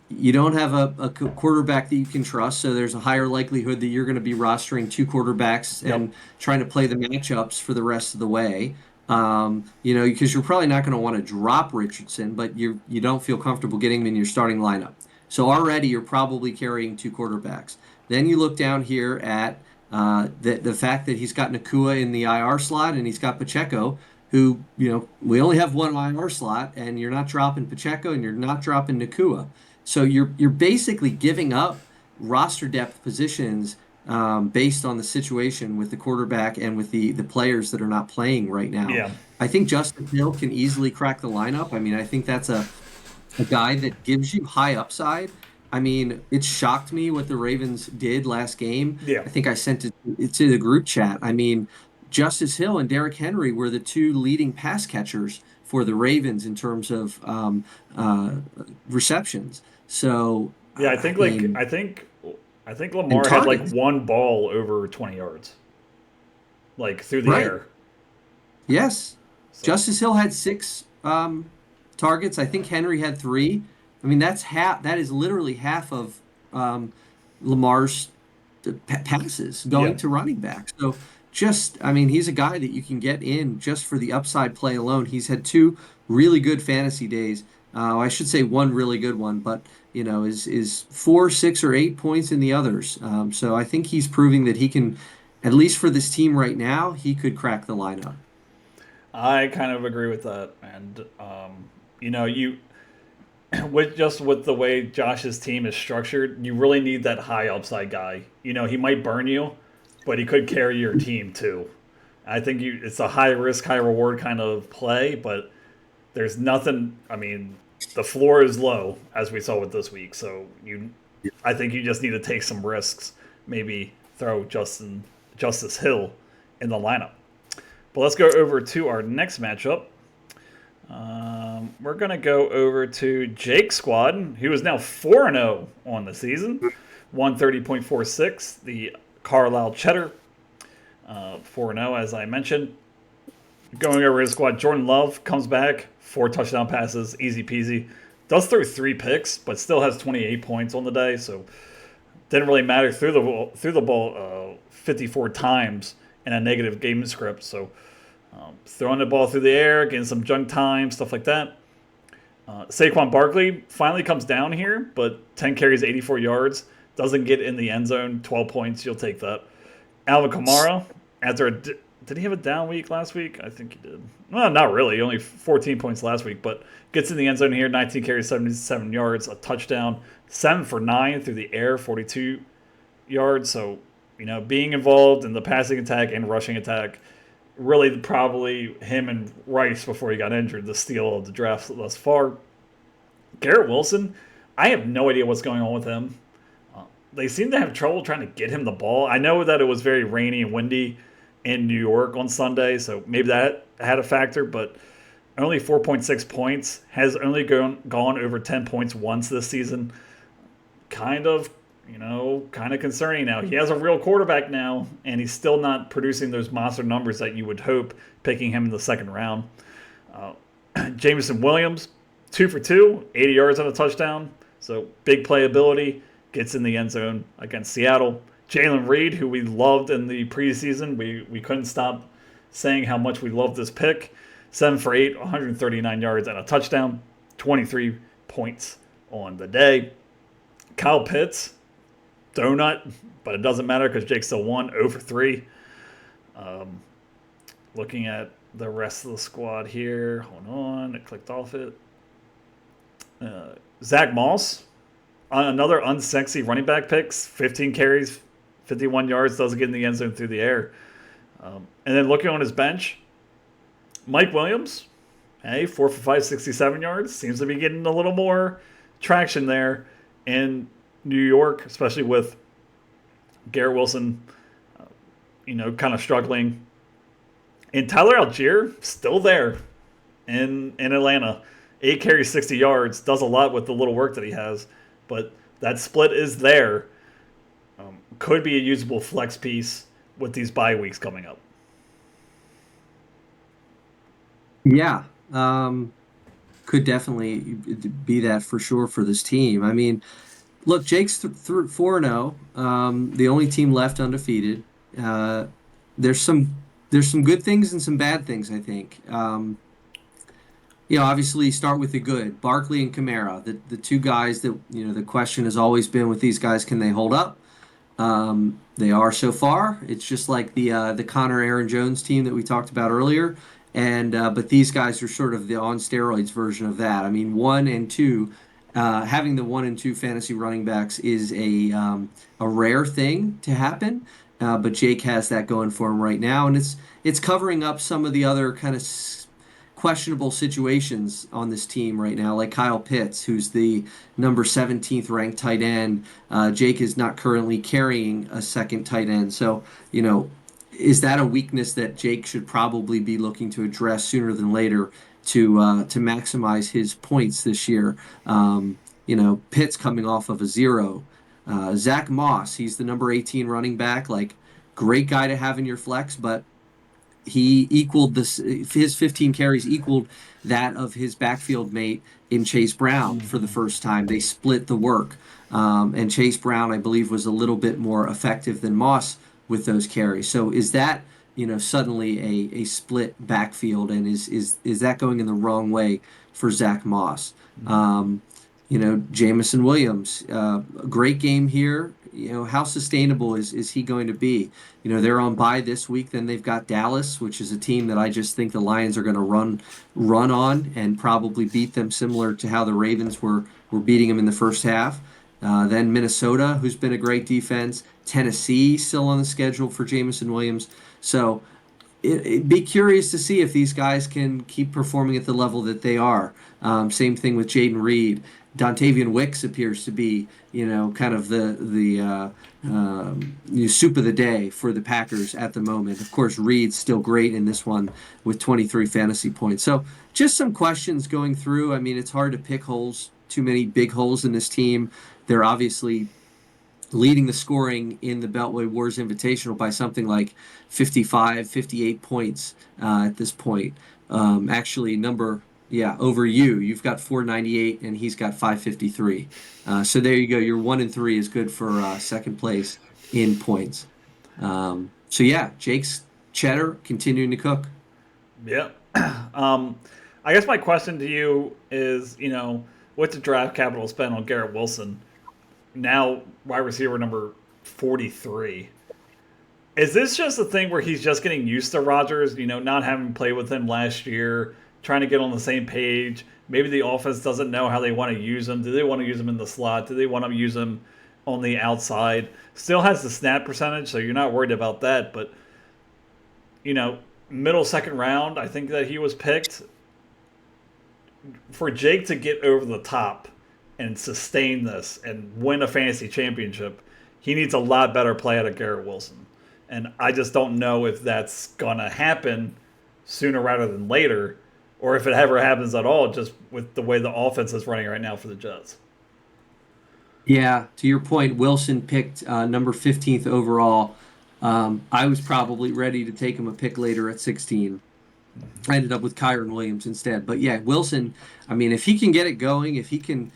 you don't have a quarterback that you can trust, so there's a higher likelihood that you're going to be rostering 2 quarterbacks and trying to play the matchups for the rest of the way. Because you're probably not going to want to drop Richardson, but you don't feel comfortable getting him in your starting lineup. So already you're probably carrying two quarterbacks. Then you look down here at the fact that he's got Nakua in the IR slot and he's got Pacheco, who, we only have one IR slot, and you're not dropping Pacheco and you're not dropping Nakua. So you're basically giving up roster depth positions based on the situation with the quarterback and with the players that are not playing right now. Yeah. I think Justin Hill can easily crack the lineup. I mean, I think that's a guy that gives you high upside. I mean, it shocked me what the Ravens did last game. Yeah. I think I sent it to the group chat. I mean, Justice Hill and Derrick Henry were the two leading pass catchers for the Ravens in terms of receptions. So, Yeah, I mean, I think and Lamar had like targets. one ball over 20 yards, like through the Right. air. Yes. So Justice Hill had six targets. I think Henry had three. I mean, that's half. That is literally half of um, Lamar's passes yeah, going to running back. So I mean, he's a guy that you can get in just for the upside play alone. He's had two really good fantasy days. I should say one really good one, but is 4, 6, or 8 points in the others. So I think he's proving that he can, at least for this team right now, he could crack the lineup. I kind of agree with that. And you with the way Josh's team is structured, you really need that high upside guy. He might burn you, but he could carry your team too. I think it's a high risk, high reward kind of play, but there's nothing. I mean, the floor is low as we saw with this week. So I think you just need to take some risks. Maybe throw Justice Hill in the lineup. But let's go over to our next matchup. We're going to go over to Jake's squad, who is now 4-0 on the season. 130.46, the Carlisle Cheddar. 4-0, as I mentioned. Going over his squad, Jordan Love comes back, 4 touchdown passes, easy peasy. Does throw 3 picks, but still has 28 points on the day, so didn't really matter. Threw the ball 54 times in a negative game script, so throwing the ball through the air, getting some junk time, stuff like that. Saquon Barkley finally comes down here, but 10 carries, 84 yards. Doesn't get in the end zone, 12 points. You'll take that. Alvin Kamara, did he have a down week last week? I think he did. Well, not really. Only 14 points last week, but gets in the end zone here, 19 carries, 77 yards, a touchdown, 7 for 9 through the air, 42 yards. So, being involved in the passing attack and rushing attack, really probably him and Rice before he got injured, the steal of the draft thus far. Garrett Wilson, I have no idea what's going on with him. They seem to have trouble trying to get him the ball. I know that it was very rainy and windy in New York on Sunday, so maybe that had a factor, but only 4.6 points, has only gone over 10 points once this season. Kind of concerning now. He has a real quarterback now, and he's still not producing those monster numbers that you would hope picking him in the second round. Jameson Williams, 2 for 2, 80 yards on a touchdown, so big playability, gets in the end zone against Seattle. Jalen Reed, who we loved in the preseason, we couldn't stop saying how much we loved this pick. 7 for 8, 139 yards and a touchdown, 23 points on the day. Kyle Pitts, donut, but it doesn't matter because Jake still won, 0 for 3. Looking at the rest of the squad here. Hold on, it clicked off it. Zach Moss, another unsexy running back picks, 15 carries, 51 yards, doesn't get in the end zone through the air. And then looking on his bench, Mike Williams, 4 for 5, 67 yards. Seems to be getting a little more traction there in New York, especially with Garrett Wilson, kind of struggling. And Tyler Algier, still there in Atlanta. 8 carries, 60 yards, does a lot with the little work that he has. But that split is there. Could be a usable flex piece with these bye weeks coming up. Yeah, could definitely be that for sure for this team. I mean, look, Jake's 4-0, the only team left undefeated. There's some good things and some bad things, I think. obviously start with the good. Barkley and Kamara, the two guys that, the question has always been with these guys, can they hold up? They are so far. It's just like the Connor Aaron Jones team that we talked about earlier, and but these guys are sort of the on steroids version of that. I mean, one and two, having the 1 and 2 fantasy running backs is a rare thing to happen. But Jake has that going for him right now, and it's covering up some of the other kind of questionable situations on this team right now, like Kyle Pitts, who's the number 17th ranked tight end. Jake is not currently carrying a second tight end. So, is that a weakness that Jake should probably be looking to address sooner than later to maximize his points this year? Pitts coming off of a 0. Zach Moss, he's the number 18 running back. Like, great guy to have in your flex, but he equaled this. His 15 carries equaled that of his backfield mate in Chase Brown for the first time. They split the work, and Chase Brown, I believe, was a little bit more effective than Moss with those carries. So is that suddenly a split backfield, and is that going in the wrong way for Zach Moss? Jamison Williams, a great game here. How sustainable is he going to be? They're on bye this week. Then they've got Dallas, which is a team that I just think the Lions are going to run on and probably beat them, similar to how the Ravens were beating them in the first half. Then Minnesota, who's been a great defense. Tennessee still on the schedule for Jamison Williams. So it'd be curious to see if these guys can keep performing at the level that they are. Same thing with Jaden Reed. Dontavian Wicks appears to be, kind of the soup of the day for the Packers at the moment. Of course, Reed's still great in this one with 23 fantasy points. So just some questions going through. I mean, it's hard to pick holes, too many big holes in this team. They're obviously leading the scoring in the Beltway Wars Invitational by something like 55, 58 points at this point. Actually, over you. You've got 498 and he's got 553. So there you go. Your 1 and 3 is good for second place in points. Jake's cheddar continuing to cook. Yeah. I guess my question to you is, what's the draft capital spent on Garrett Wilson? Now wide receiver number 43. Is this just a thing where he's just getting used to Rodgers, not having played with him last year, trying to get on the same page? Maybe the offense doesn't know how they want to use him. Do they want to use him in the slot? Do they want to use him on the outside? Still has the snap percentage, so you're not worried about that. But, middle second round, I think that he was picked. For Jake to get over the top and sustain this and win a fantasy championship, he needs a lot better play out of Garrett Wilson. And I just don't know if that's going to happen sooner rather than later, or if it ever happens at all, just with the way the offense is running right now for the Jets. Yeah, to your point, Wilson picked number 15th overall. I was probably ready to take him a pick later at 16. I ended up with Kyron Williams instead. But yeah, Wilson, I mean, if he can get it going, if he can,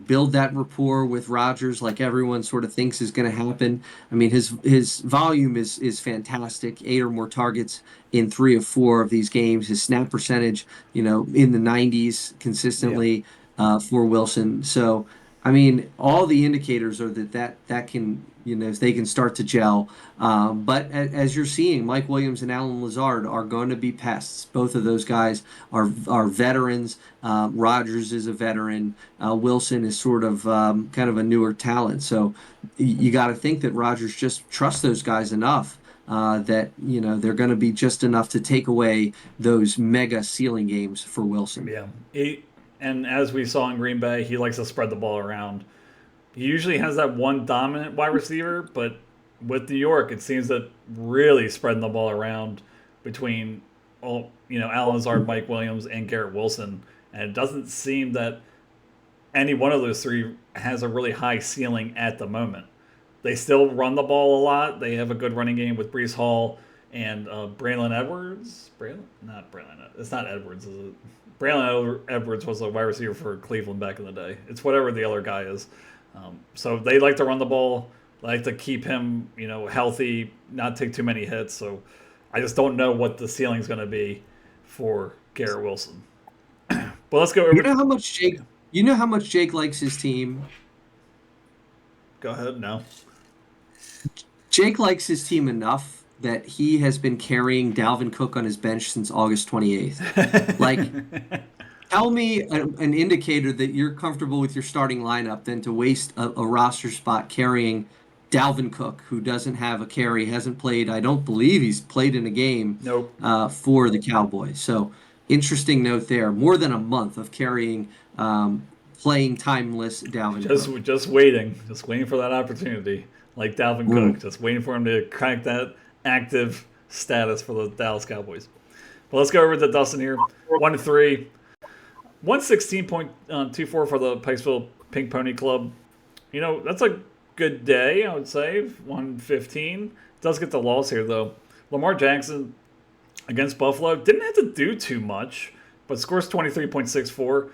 build that rapport with Rodgers like everyone sort of thinks is going to happen. I mean, his volume is fantastic. 8 or more targets in 3 of 4 of these games. His snap percentage, in the 90s consistently for Wilson. So, I mean, all the indicators are that can, if they can start to gel. But as you're seeing, Mike Williams and Alan Lazard are going to be pests. Both of those guys are veterans. Rodgers is a veteran. Wilson is sort of kind of a newer talent. So you got to think that Rodgers just trusts those guys enough that they're going to be just enough to take away those mega ceiling games for Wilson. Yeah. And as we saw in Green Bay, he likes to spread the ball around. He usually has that one dominant wide receiver, but with New York, it seems that really spreading the ball around between Alan Lazard, Mike Williams, and Garrett Wilson. And it doesn't seem that any one of those three has a really high ceiling at the moment. They still run the ball a lot. They have a good running game with Breece Hall and Braylon Edwards. It's not Edwards, is it? Braylon Edwards was a wide receiver for Cleveland back in the day. It's whatever the other guy is. So they like to run the ball, like to keep him, healthy, not take too many hits. So I just don't know what the ceiling's going to be for Garrett Wilson. But let's go You over. know how much Jake you know how much Jake likes his team? Go ahead. No. Jake likes his team enough that he has been carrying Dalvin Cook on his bench since August 28th. Like, tell me an indicator that you're comfortable with your starting lineup than to waste a roster spot carrying Dalvin Cook, who doesn't have a carry, hasn't played. I don't believe he's played in a game Nope. for the Cowboys. So, interesting note there. More than a month of carrying playing timeless Dalvin Cook. Just waiting for that opportunity. Like Dalvin Cook, Mm. just waiting for him to crack that active status for the Dallas Cowboys. But let's go over to Dustin here. 1-3, 116.24 for the Pikesville Pink Pony Club. That's a good day, I would say. 115. Does get the loss here, though. Lamar Jackson against Buffalo didn't have to do too much, but scores 23.64,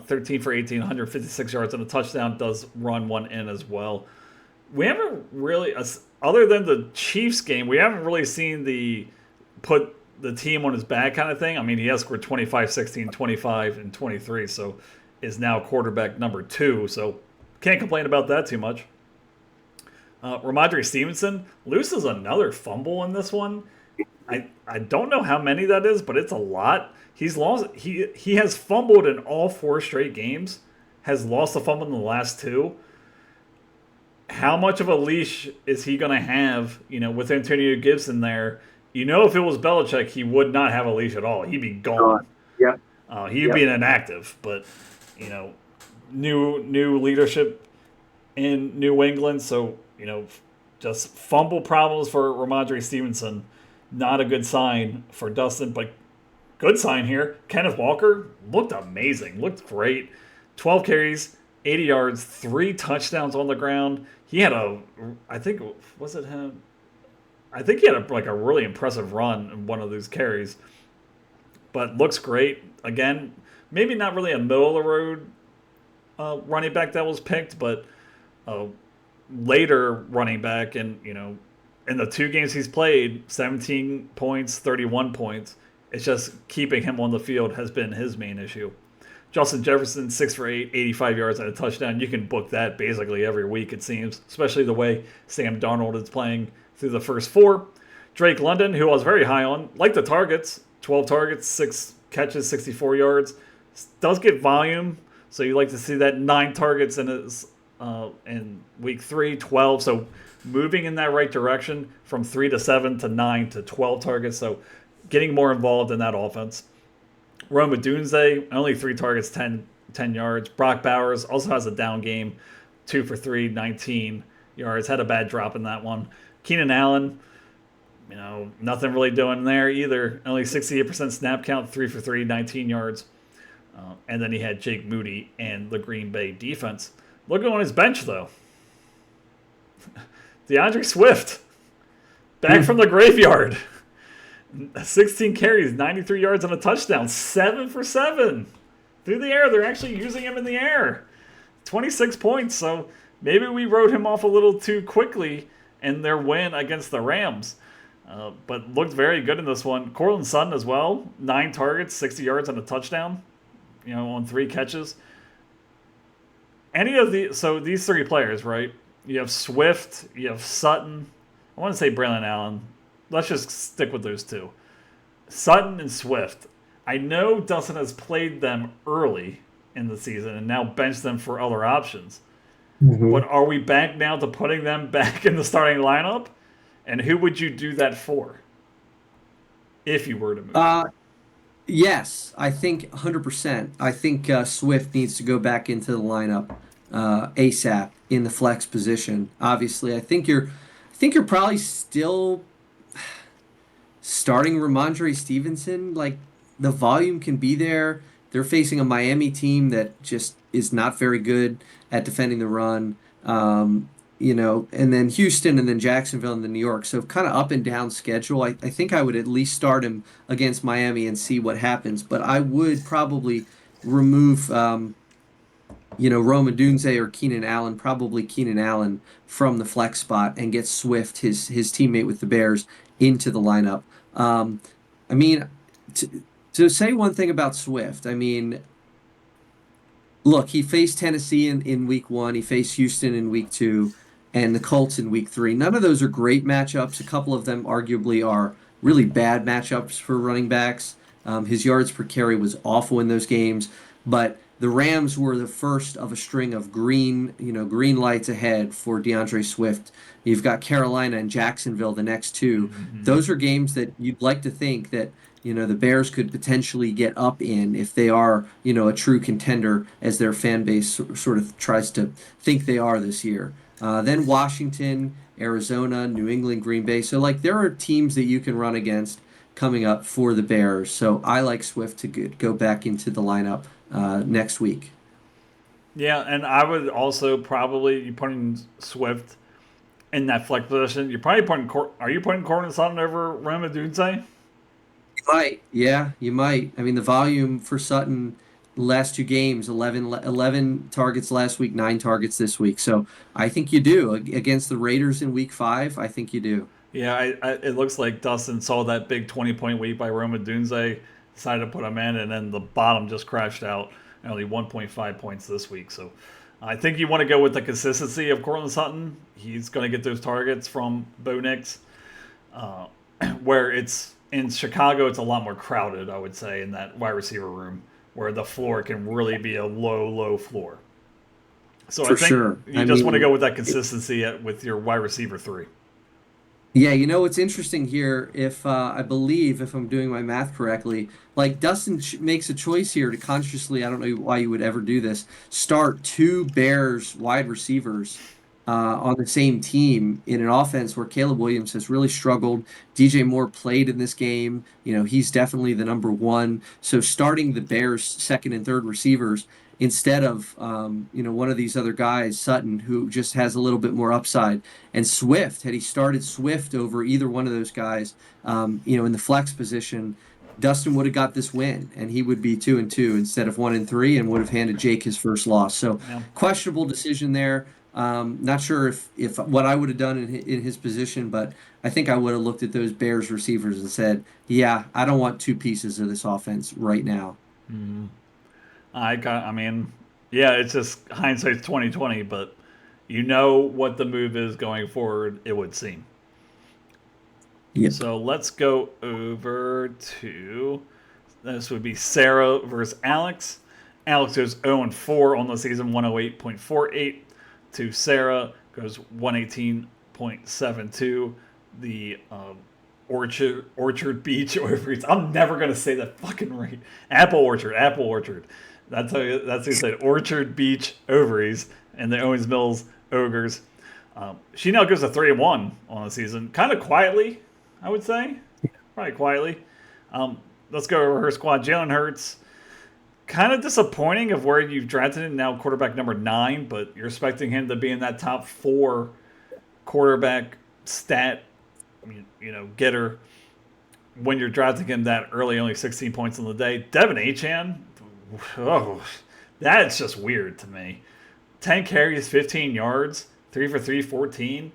13 for 18, 156 yards, and a touchdown. Does run one in as well. We haven't really, other than the Chiefs game, we haven't really seen the put the team on his back kind of thing. I mean, he has scored 25, 16, 25, and 23, so is now quarterback number 2, so can't complain about that too much. Ramondre Stevenson loses another fumble in this one. I don't know how many that is, but it's a lot. He's lost. He has fumbled in all 4 straight games. Has lost a fumble in the last 2. How much of a leash is he going to have? With Antonio Gibson there. If it was Belichick, he would not have a leash at all. He'd be gone. Yeah. He'd be inactive. But new leadership in New England, so just fumble problems for Ramondre Stevenson. Not a good sign for Dustin, but good sign here. Kenneth Walker looked amazing, looked great. 12 carries, 80 yards, 3 touchdowns on the ground. He had I think he had a really impressive run in one of those carries, but looks great. Again, maybe not really a middle of the road running back that was picked, but later running back, and in the 2 games he's played, 17 points, 31 points. It's just keeping him on the field has been his main issue. Justin Jefferson, 6 for 8, 85 yards and a touchdown. You can book that basically every week, it seems, especially the way Sam Darnold is playing through the first 4. Drake London, who I was very high on, liked the targets. 12 targets, 6 catches, 64 yards. Does get volume, so you like to see that. 9 targets in week 3, 12. So moving in that right direction from 3 to 7 to 9 to 12 targets. So getting more involved in that offense. Rome Odunze, only 3 targets, 10 yards. Brock Bowers also has a down game, 2 for 3, 19 yards. Had a bad drop in that one. Keenan Allen, nothing really doing there either. Only 68% snap count, 3 for 3, 19 yards. And then he had Jake Moody and the Green Bay defense. Looking on his bench, though. DeAndre Swift, back from the graveyard. 16 carries, 93 yards and a touchdown. 7 for 7 through the air. They're actually using him in the air. 26 points. So maybe we wrote him off a little too quickly in their win against the Rams. But looked very good in this one. Cortland Sutton as well. 9 targets, 60 yards and a touchdown. On 3 catches. So these 3 players, right? You have Swift, you have Sutton. I want to say Braylon Allen. Let's just stick with those 2. Sutton and Swift. I know Dustin has played them early in the season and now benched them for other options. Mm-hmm. But are we back now to putting them back in the starting lineup? And who would you do that for if you were to move? Yes, I think 100%. I think Swift needs to go back into the lineup ASAP in the flex position. Obviously, I think you're probably still starting Ramondre Stevenson. Like, the volume can be there. They're facing a Miami team that just is not very good at defending the run. And then Houston and then Jacksonville and then New York. So kind of up and down schedule. I think I would at least start him against Miami and see what happens. But I would probably remove, Rome Odunze or Keenan Allen, probably Keenan Allen from the flex spot and get Swift, his teammate with the Bears, into the lineup. To say one thing about Swift, I mean, look, he faced Tennessee in week one, he faced Houston in week two, and the Colts in week three. None of those are great matchups. A couple of them arguably are really bad matchups for running backs. His yards per carry was awful in those games, but the Rams were the first of a string of green lights ahead for DeAndre Swift. You've got Carolina and Jacksonville the next two. Mm-hmm. Those are games that you'd like to think that the Bears could potentially get up in if they are, a true contender as their fan base sort of tries to think they are this year. Then Washington, Arizona, New England, Green Bay. So, like, there are teams that you can run against coming up for the Bears. So, I like Swift to go back into the lineup next week. Yeah, and I would also probably you putting Swift in that flex position. You're probably putting are you putting Cortland Sutton over Rome Odunze? You might. Yeah, you might. I mean, the volume for Sutton last two games, 11 targets last week, 9 targets this week. So I think you do. Against the Raiders in week five, I think you do. Yeah, it looks like Dustin saw that big 20-point week by Roma Dunze, decided to put him in, and then the bottom just crashed out. Only 1.5 points this week. So I think you want to go with the consistency of Cortland Sutton. He's going to get those targets from Bo Nix. Where it's in Chicago, it's a lot more crowded, I would say, in that wide receiver room, where the floor can really be a low floor. So For I think sure. you just want to go with that consistency with your wide receiver three. Yeah, what's interesting here, if I believe, if I'm doing my math correctly, like Dustin makes a choice here to consciously, I don't know why you would ever do this, start two Bears wide receivers on the same team in an offense where Caleb Williams has really struggled. DJ Moore played in this game. He's definitely the number one. So starting the Bears' second and third receivers instead of one of these other guys, Sutton, who just has a little bit more upside, and Swift, had he started Swift over either one of those guys, in the flex position, Dustin would have got this win, and he would be 2-2 instead of 1-3, and would have handed Jake his first loss. So Yeah. questionable decision there. Not sure if what I would have done in his position, but I think I would have looked at those Bears receivers and said, "Yeah, I don't want two pieces of this offense right now." I mean, yeah, it's just hindsight's 2020, but you know what the move is going forward, it would seem. Yep. So let's go over to this would be Sarah versus Alex. Alex goes 0-4 on the season, 108.48. To Sarah goes 118.72. The Orchard Beach Ovaries. I'm never gonna say that fucking right. Apple Orchard. That's how you say it. Orchard Beach Ovaries and the Owens Mills Ogres. She now goes to 3-1 on the season, kind of quietly, I would say, probably quietly. Let's go over her squad. Jalen Hurts, kind of disappointing of where you've drafted him now, quarterback number 9, but you're expecting him to be in that top 4 quarterback stat, getter when you're drafting him that early, only 16 points on the day. Devin Achane, oh, that's just weird to me. 10 carries, 15 yards, 3 for 3, 14.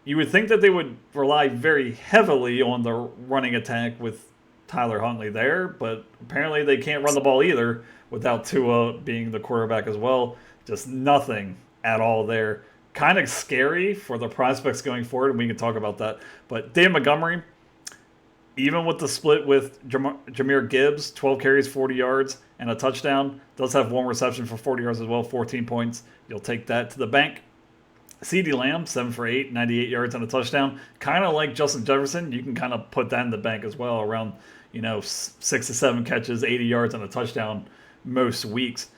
You would think that they would rely very heavily on the running attack with Tyler Huntley there, but apparently they can't run the ball either without Tua being the quarterback as well. Just nothing at all there. Kind of scary for the prospects going forward, and we can talk about that. But Dave Montgomery, even with the split with Jahmyr Gibbs, 12 carries, 40 yards, and a touchdown, does have one reception for 40 yards as well, 14 points. You'll take that to the bank. CeeDee Lamb, 7 for 8, 98 yards and a touchdown. Kind of like Justin Jefferson, you can kind of put that in the bank as well, around 6 to 7 catches, 80 yards and a touchdown most weeks.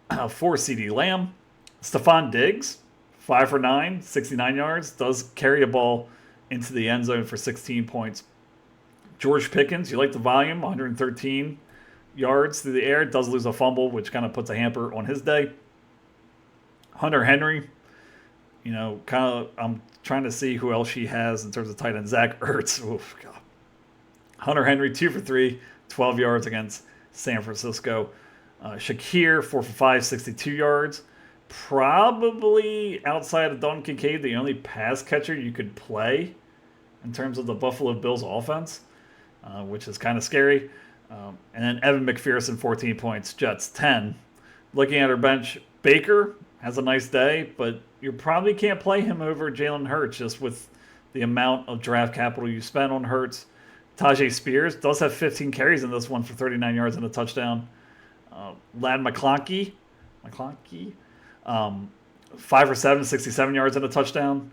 For CeeDee Lamb, Stephon Diggs, 5 for 9, 69 yards, does carry a ball into the end zone for 16 points. George Pickens, you like the volume, 113 yards through the air, does lose a fumble, which kind of puts a hamper on his day. Hunter Henry, I'm trying to see who else she has in terms of tight end. Zach Ertz. Oof, God. Hunter Henry, 2 for 3, 12 yards against San Francisco. Shakir, 4 for 5, 62 yards. Probably outside of Dalton Kincaid, the only pass catcher you could play in terms of the Buffalo Bills offense, which is kind of scary. And then Evan McPherson, 14 points. Jets, 10. looking at our bench, Baker has a nice day, but you probably can't play him over Jalen Hurts just with the amount of draft capital you spent on Hurts. Tajay Spears does have 15 carries in this one for 39 yards and a touchdown. Lad McConkey, 5 for 7, 67 yards and a touchdown.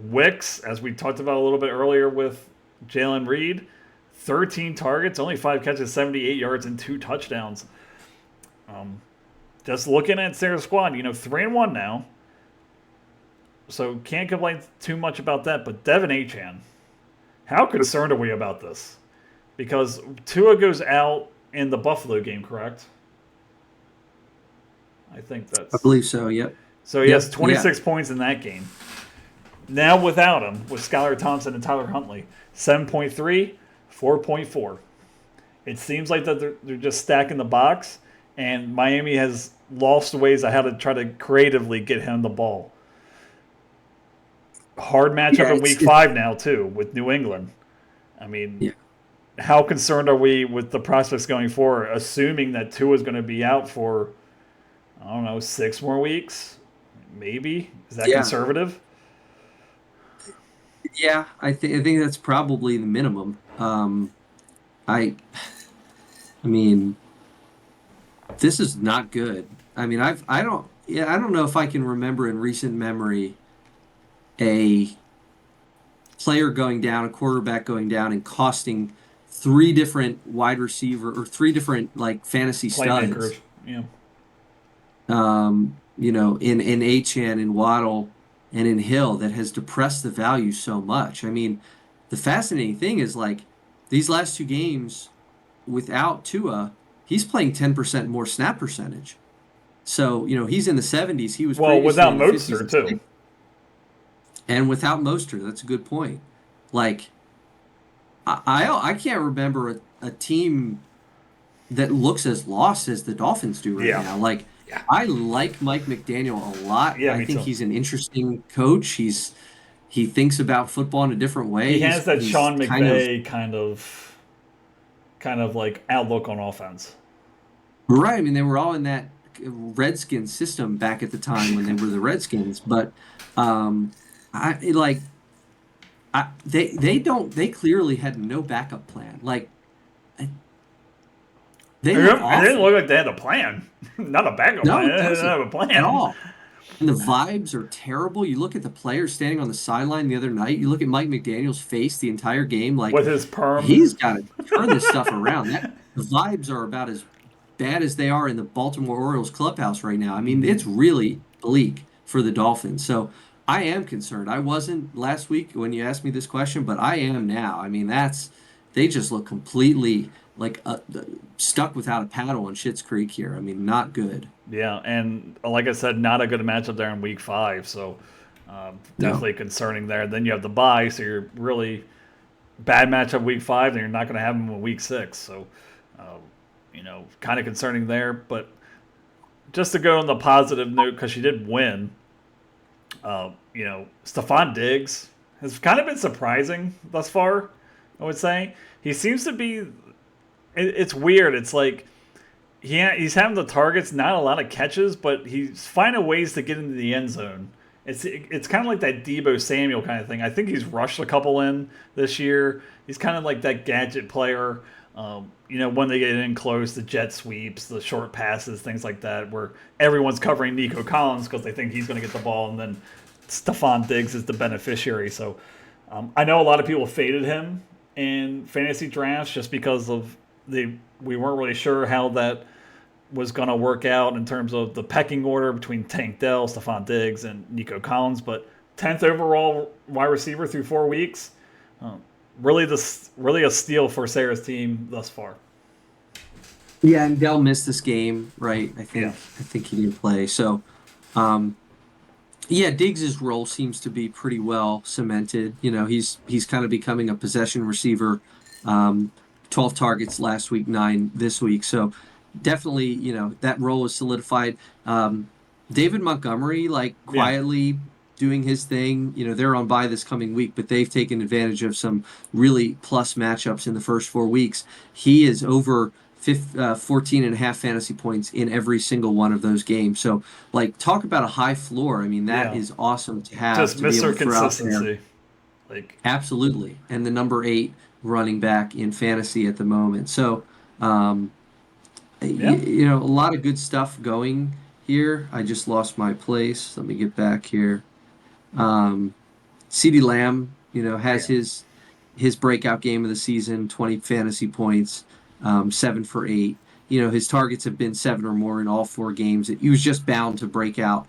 Wicks, as we talked about a little bit earlier with Jalen Reed, 13 targets, only 5 catches, 78 yards, and 2 touchdowns. Just looking at Sarah's squad, 3-1 now. So can't complain too much about that. But Devin Achane, how concerned are we about this? Because Tua goes out in the Buffalo game, correct? I think that's... I believe so, yep. So he has 26 points in that game. Now without him, with Skylar Thompson and Tyler Huntley, 7.3, 4.4. It seems like that they're just stacking the box, and Miami has lost ways of how to try to creatively get him the ball. Hard matchup in week 5 now, too, with New England. I mean, how concerned are we with the prospects going forward, assuming that Tua is going to be out for, 6 more weeks? Maybe? Is that conservative? Yeah, I think that's probably the minimum. I mean, this is not good. I mean, I don't know if I can remember in recent memory a player going down, a quarterback going down, and costing 3 different wide receiver or 3 different fantasy studs. Yeah. In Achane, in Waddle, and in Hill that has depressed the value so much. I mean, the fascinating thing is these last 2 games without Tua, he's playing 10% more snap percentage. So, he's in the 70s. He was without Mostert too. And without Mostert, that's a good point. I can't remember a team that looks as lost as the Dolphins do right now. I like Mike McDaniel a lot. Yeah, I think too. he's an interesting coach. He thinks about football in a different way. He has that Sean McVay kind of outlook on offense. Right. I mean, they were all in that Redskins system back at the time when they were the Redskins, but they clearly had no backup plan. It didn't look like they had a plan. Not a backup plan. They didn't have a plan at all. And the vibes are terrible. You look at the players standing on the sideline the other night. You look at Mike McDaniel's face the entire game. With his perm. He's got to turn this stuff around. The vibes are about as bad as they are in the Baltimore Orioles clubhouse right now. I mean, it's really bleak for the Dolphins. So I am concerned. I wasn't last week when you asked me this question, but I am now. I mean, they just look completely stuck without a paddle on Schitt's Creek here. I mean, not good. Yeah, and like I said, not a good matchup there in week 5, so definitely concerning there. Then you have the bye, so you're really bad matchup week 5, and you're not going to have them in week 6. So, kind of concerning there. But just to go on the positive note, because she did win, Stephon Diggs has kind of been surprising thus far, I would say. He seems to be... It's weird. It's like he's having the targets, not a lot of catches, but he's finding ways to get into the end zone. It's kind of like that Deebo Samuel kind of thing. I think he's rushed a couple in this year. He's kind of like that gadget player. When they get in close, the jet sweeps, the short passes, things like that, where everyone's covering Nico Collins because they think he's going to get the ball, and then Stephon Diggs is the beneficiary. So I know a lot of people faded him in fantasy drafts just because of we weren't really sure how that was going to work out in terms of the pecking order between Tank Dell, Stephon Diggs, and Nico Collins. But 10th overall wide receiver through 4 weeks, really a steal for Sarah's team thus far. Yeah, and Dell missed this game, right? I think he didn't play. So, Diggs' role seems to be pretty well cemented. He's kind of becoming a possession receiver. 12 targets last week, 9 this week. So definitely, that role is solidified. David Montgomery, quietly doing his thing. They're on bye this coming week, but they've taken advantage of some really plus matchups in the first 4 weeks. He is over 14 and a half fantasy points in every single one of those games. So, like, talk about a high floor. I mean, that Yeah. is awesome to have Just to be able Mr. to throw out there. Consistency. Like, Absolutely. And the number 8 running back in fantasy at the moment. So, um, yeah. a lot of good stuff going here. I just lost my place. Let me get back here. Um, CeeDee Lamb, has Yeah. his breakout game of the season, 20 fantasy points, 7 for 8. His targets have been 7 or more in all 4 games. He was just bound to break out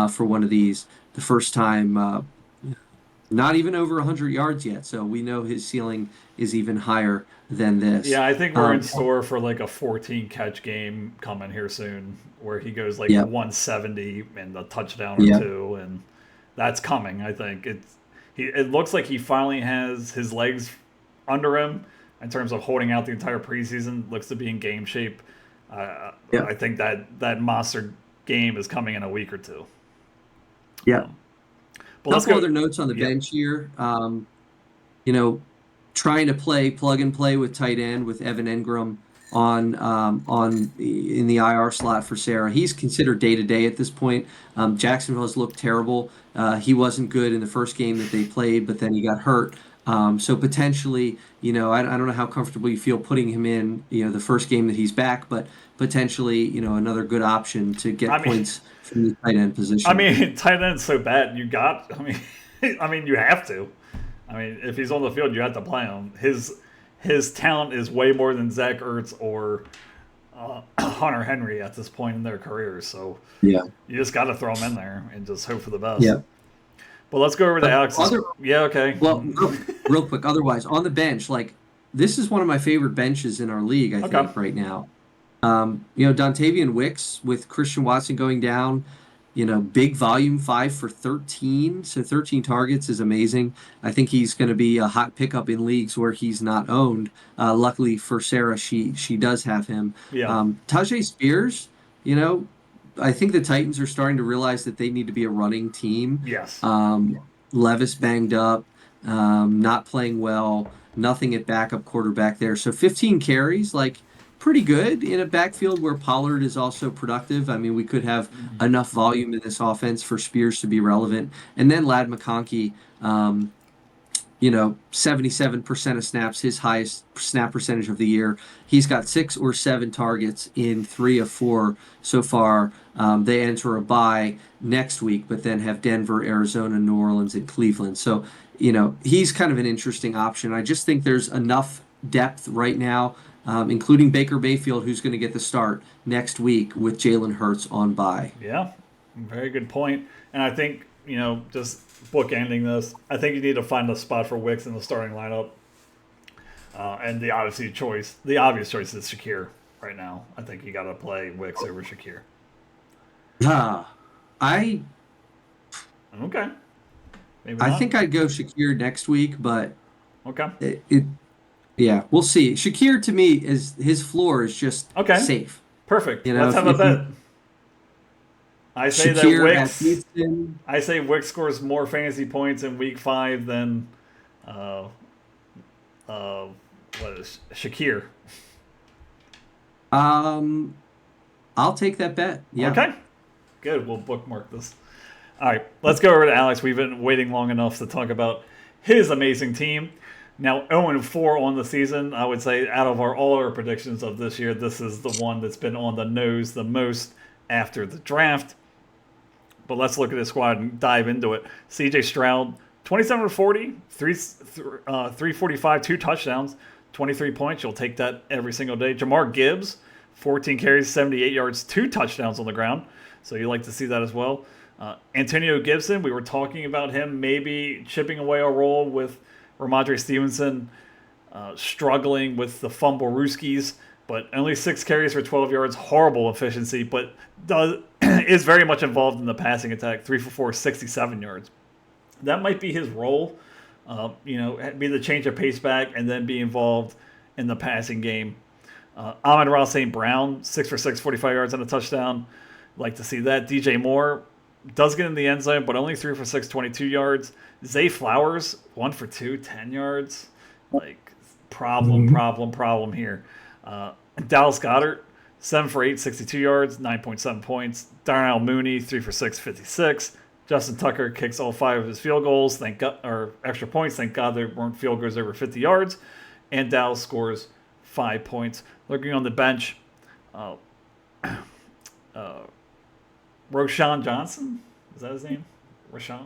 for one of these the first time. Not even over 100 yards yet, so we know his ceiling is even higher than this. Yeah, I think we're in Um, store for like a 14 catch game coming here soon where he goes like yep, 170 and a touchdown or yep, two, and that's coming. I think it looks like he finally has his legs under him in terms of holding out the entire preseason. Looks to be in game shape. yep, I think that monster game is coming in a week or two. yep. Um, but let's Couple go. other notes on the Yeah. bench here. You know, trying to play plug and play with tight end with Evan Engram in the IR slot for Sarah. He's considered day to day at this point. Jacksonville has looked terrible. He wasn't good in the first game that they played, but then he got hurt. So potentially, I don't know how comfortable you feel putting him in, the first game that he's back, but potentially, another good option to get I mean, points from the tight end I position. mean, tight end's so bad. I mean, you have to. I mean, if he's on the field, you have to play him. His talent is way more than Zach Ertz or Hunter Henry at this point in their careers. So Yeah. you just got to throw him in there and just hope for the best. Yeah. But let's go over to Alex's. Other Yeah, okay. Well, real quick. Otherwise, on the bench, like this is one of my favorite benches in our league. I Okay. think right now. Dontavian Wicks with Christian Watson going down. Big volume, 5 for 13. So 13 targets is amazing. I think he's going to be a hot pickup in leagues where he's not owned. Luckily for Sarah, she does have him. Yeah. Tajay Spears. You know, I think the Titans are starting to realize that they need to be a running team. Yes. Levis banged up, not playing well, nothing at backup quarterback there. So 15 carries, like pretty good in a backfield where Pollard is also productive. I mean, we could have enough volume in this offense for Spears to be relevant. And then Lad McConkey, 77% of snaps, his highest snap percentage of the year. He's got 6 or 7 targets in 3 of 4 so far. They enter a bye next week, but then have Denver, Arizona, New Orleans, and Cleveland. So, he's kind of an interesting option. I just think there's enough depth right now, including Baker Mayfield, who's going to get the start next week with Jalen Hurts on bye. Yeah. Very good point. And I think, just bookending this, I think you need to find a spot for Wicks in the starting lineup. And the obvious choice is Shakir right now. I think you got to play Wicks over Shakir. I Okay. Maybe I not. think I'd go Shakir next week, but Okay. yeah, we'll see. Shakir to me is his floor is just Okay. safe. Perfect. You know, Let's if- have a if bet. you- I say that Shakir at Wicks. Houston. I say Wicks scores more fantasy points in Week 5 than, uh, what is Shakir? I'll take that bet. Yeah. Okay. Good. We'll bookmark this. All right. Let's go over to Alex. We've been waiting long enough to talk about his amazing team. Now 0-4 on the season. I would say out of all our predictions of this year, this is the one that's been on the nose the most after the draft. But let's look at his squad and dive into it. CJ Stroud, 27-40, 345, 2 touchdowns, 23 points. You'll take that every single day. Jamar Gibbs, 14 carries, 78 yards, 2 touchdowns on the ground. So you like to see that as well. Antonio Gibson, we were talking about him maybe chipping away a role with Ramondre Stevenson struggling with the fumble Rooskies, but only 6 carries for 12 yards, horrible efficiency, but is very much involved in the passing attack, 3 for 4, 67 yards. That might be his role, be the change of pace back and then be involved in the passing game. Amon-Ra St. Brown, 6 for 6, 45 yards and a touchdown. Like to see that. DJ Moore does get in the end zone, but only 3 for 6, 22 yards. Zay Flowers, 1 for 2, 10 yards. Like, problem here. Dallas Goedert, 7 for 8, 62 yards, 9.7 points. Darnell Mooney, 3 for 6, 56. Justin Tucker kicks all 5 of his field goals, thank God, or extra points. Thank God there weren't field goals over 50 yards. And Dallas scores 5 points. Looking on the bench, Roshan Johnson, is that his name? Roshan,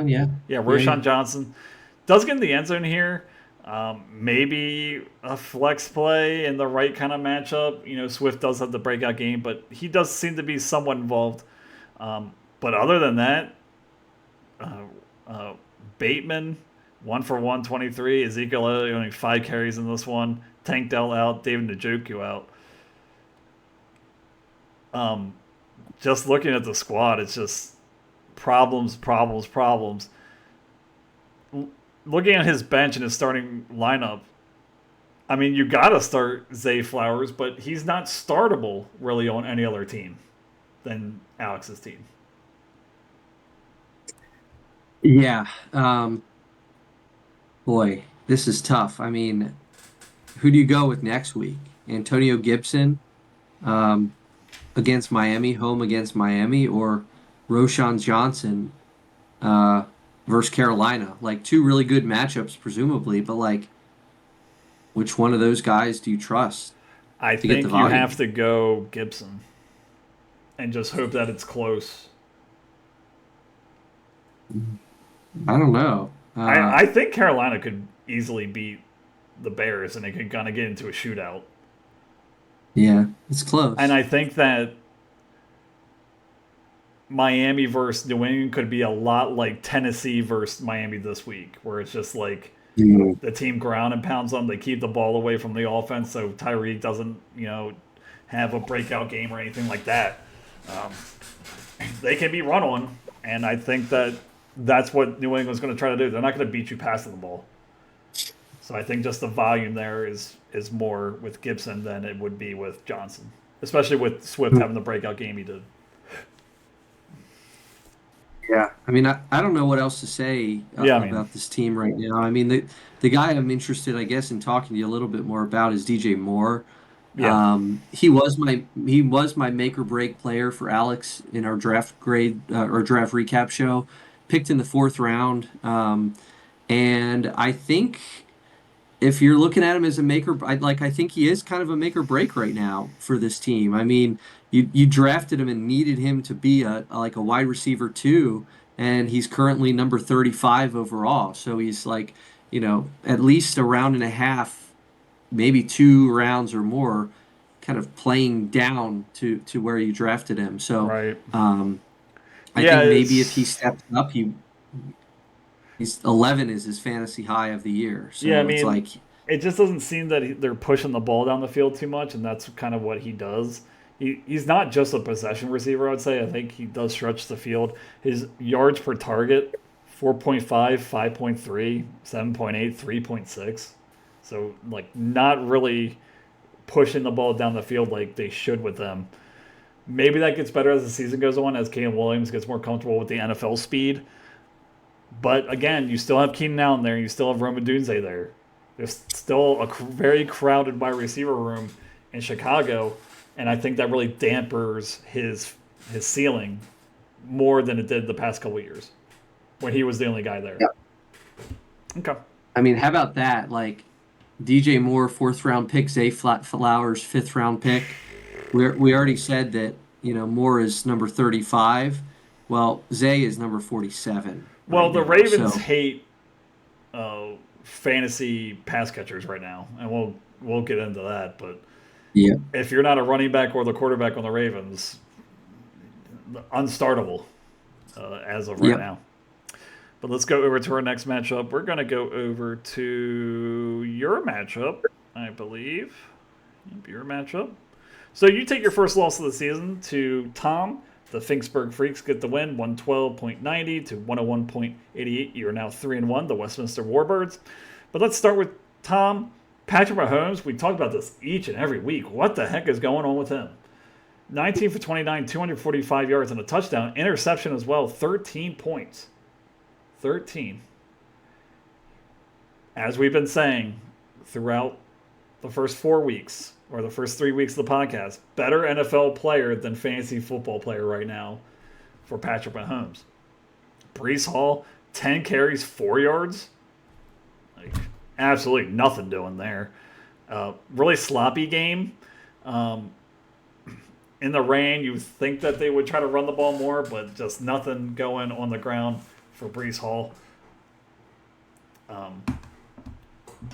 yeah. Yeah, Roshan Johnson does get in the end zone here. Maybe a flex play in the right kind of matchup. You know, Swift does have the breakout game, but he does seem to be somewhat involved. But other than that, Bateman, 1 for 123. Ezekiel Elliott only 5 carries in this one. Tank Dell out. David Njoku out. Just looking at the squad, it's just problems. Looking at his bench and his starting lineup, I mean, you got to start Zay Flowers, but he's not startable really on any other team than Alex's team. Yeah. Boy, this is tough. I mean, who do you go with next week? Antonio Gibson against Miami, home against Miami, or Roshan Johnson versus Carolina? Like, two really good matchups, presumably, but like, which one of those guys do you trust I to get the think you volume? have to go Gibson and just hope that it's close. I don't know. I think Carolina could easily beat the Bears and they could kind of get into a shootout. Yeah, it's close. And I think that Miami versus New England could be a lot like Tennessee versus Miami this week, where it's just like Mm. the team ground and pounds them. They keep the ball away from the offense so Tyreek doesn't, have a breakout game or anything like that. They can be run on, and I think that that's what New England's going to try to do. They're not going to beat you passing the ball. So I think just the volume there is more with Gibson than it would be with Johnson, especially with Swift having the breakout game he did. Yeah, I mean, I don't know what else to say about this team right now. I mean, the guy I'm interested, I guess, in talking to you a little bit more about is DJ Moore. Yeah. He was my make or break player for Alex in our draft grade or draft recap show, picked in the 4th round, and I think if you're looking at him as a I think he is kind of a make or break right now for this team. I mean, you drafted him and needed him to be like a wide receiver too, and he's currently number 35 overall. So he's like, at least a round and a half, maybe 2 rounds or more, kind of playing down to where you drafted him. So Right. I Yeah, think maybe if it's he steps up, he's 11 is his fantasy high of the year. So yeah. I it's mean, like. it just doesn't seem that they're pushing the ball down the field too much, and that's kind of what he does. He's not just a possession receiver, I would say. I think he does stretch the field. His yards per target, 4.5, 5.3, 7.8, 3.6. So, like, not really pushing the ball down the field like they should with them. Maybe that gets better as the season goes on, as Caleb Williams gets more comfortable with the NFL speed. But, again, you still have Keenan Allen there. You still have Roman Dunze there. There's still a very crowded wide receiver room in Chicago, and I think that really dampers his ceiling more than it did the past couple of years when he was the only guy there. Yeah. Okay. I mean, how about that? Like DJ Moore, 4th round pick, Zay Flowers, 5th round pick. We already said that Moore is number 35. Well, Zay is number 47. Well, right the now, Ravens so. hate fantasy pass catchers right now, and we'll get into that. But Yeah. if you're not a running back or the quarterback on the Ravens, unstartable as of right Yep. now. But let's go over to our next matchup. We're going to go over to your matchup, I believe. Yep, your matchup. So you take your first loss of the season to Tom. The Finksburg Freaks get the win, 112.90 to 101.88. You are now 3-1, the Westminster Warbirds. But let's start with Tom. Patrick Mahomes, we talk about this each and every week. What the heck is going on with him? 19 for 29, 245 yards and a touchdown. Interception as well, 13 points. 13. As we've been saying throughout the first 4 weeks or the first 3 weeks of the podcast, better NFL player than fantasy football player right now for Patrick Mahomes. Brees Hall, 10 carries, 4 yards. Like, absolutely nothing doing there. Really sloppy game. In the rain, you think that they would try to run the ball more, but just nothing going on the ground for Brees Hall.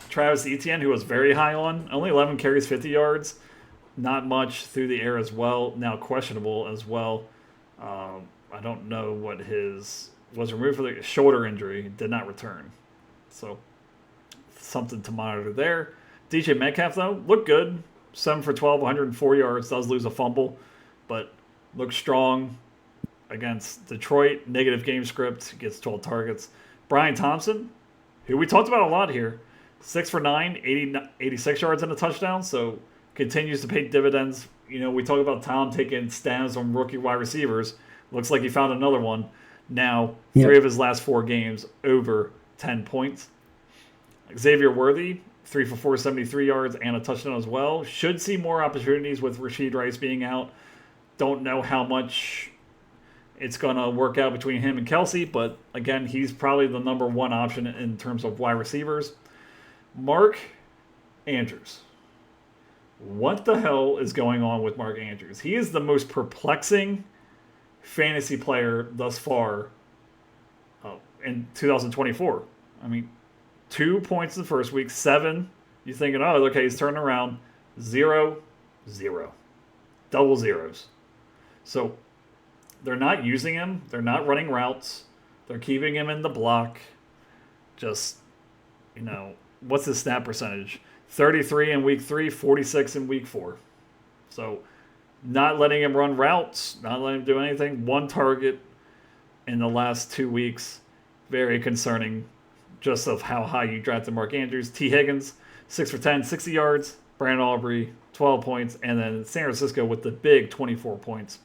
Travis Etienne, who was very high on, only 11 carries, 50 yards. Not much through the air as well. Now questionable as well. I don't know what his was removed for the shoulder injury. Did not return. So something to monitor there. DJ Metcalf, though, looked good. 7 for 12, 104 yards. Does lose a fumble, but looks strong against Detroit. Negative game script. Gets 12 targets. Brian Thompson, who we talked about a lot here. 6 for 9, 86 yards and a touchdown. So continues to pay dividends. You know, we talk about Tom taking stabs on rookie wide receivers. Looks like he found another one. Now, 3 of his last 4 games over 10 points. Xavier Worthy, 3 for 4, 73 yards and a touchdown as well. Should see more opportunities with Rashid Rice being out. Don't know how much it's going to work out between him and Kelsey, but again, he's probably the number one option in terms of wide receivers. Mark Andrews. What the hell is going on with Mark Andrews? He is the most perplexing fantasy player thus far in 2024. I mean, 2 points in the first week, 7. You're thinking, oh, okay, he's turning around. 0, 0. Double zeros. So they're not using him. They're not running routes. They're keeping him in the block. Just, you know, what's his snap percentage? 33 in week 3, 46 in week 4. So not letting him run routes, not letting him do anything. 1 target in the last 2 weeks. Very concerning just of how high you drafted Mark Andrews. T. Higgins, 6 for 10, 60 yards. Brandon Aubrey, 12 points. And then San Francisco with the big 24 points.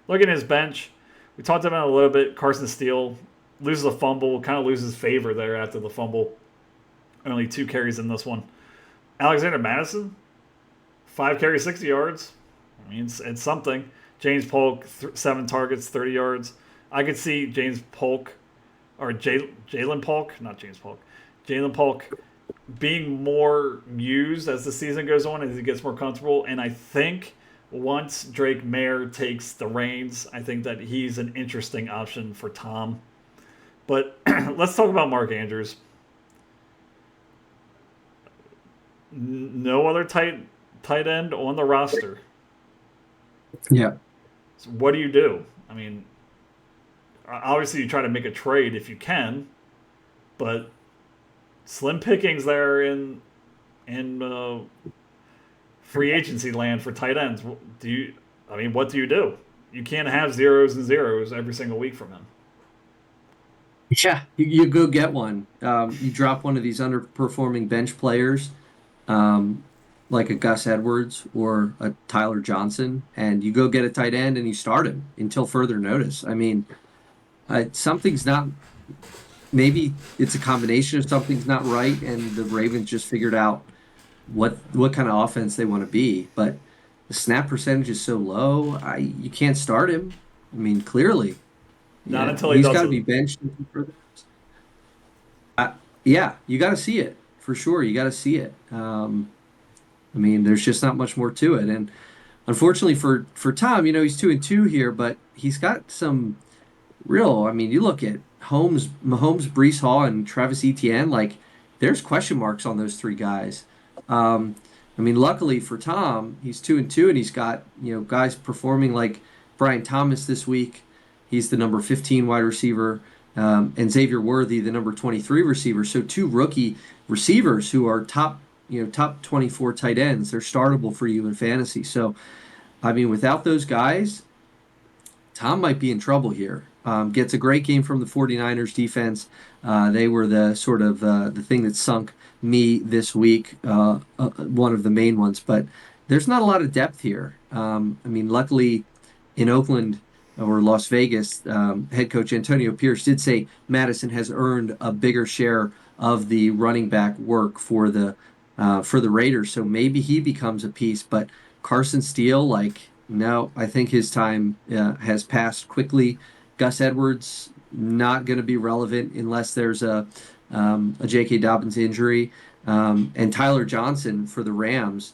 Looking at his bench, we talked about it a little bit. Carson Steele loses a fumble, kind of loses favor there after the fumble. Only 2 carries in this one. Alexander Madison, 5 carries, 60 yards. I mean, it's something. James Polk, 7 targets, 30 yards. I could see James Polk, or Jalen Polk, not James Polk, Jalen Polk being more used as the season goes on, as he gets more comfortable. And I think once Drake Mayer takes the reins, I think that he's an interesting option for Tom. But let's talk about Mark Andrews. No other tight end on the roster. Yeah. So what do you do? I mean, obviously you try to make a trade if you can, but slim pickings there in free agency land for tight ends. What do you do? You can't have zeros and zeros every single week from him. Yeah, you go get one. You drop one of these underperforming bench players, like a Gus Edwards or a Tyler Johnson, and you go get a tight end and you start him until further notice. I mean, something's not. Maybe it's a combination of something's not right, and the Ravens just figured out what kind of offense they want to be. But the snap percentage is so low, you can't start him. I mean, clearly. Not until he he's does got to it. be benched. Yeah, you got to see it for sure. You got to see it. I mean, there's just not much more to it. And unfortunately for Tom, he's 2-2 here, but he's got some real. I mean, you look at Mahomes, Brees Hall, and Travis Etienne. Like, there's question marks on those 3 guys. I mean, luckily for Tom, he's 2-2, and he's got guys performing like Brian Thomas this week. He's the number 15 wide receiver, and Xavier Worthy, the number 23 receiver. So 2 rookie receivers who are top 24 tight ends. They're startable for you in fantasy. So, I mean, without those guys, Tom might be in trouble here. Gets a great game from the 49ers defense. They were the sort of the thing that sunk me this week, one of the main ones. But there's not a lot of depth here. I mean, luckily in Oakland or Las Vegas, head coach Antonio Pierce did say Madison has earned a bigger share of the running back work for the for the Raiders. So maybe he becomes a piece. But Carson Steele, like, no, I think his time has passed quickly. Gus Edwards, not going to be relevant unless there's a J.K. Dobbins injury. And Tyler Johnson for the Rams,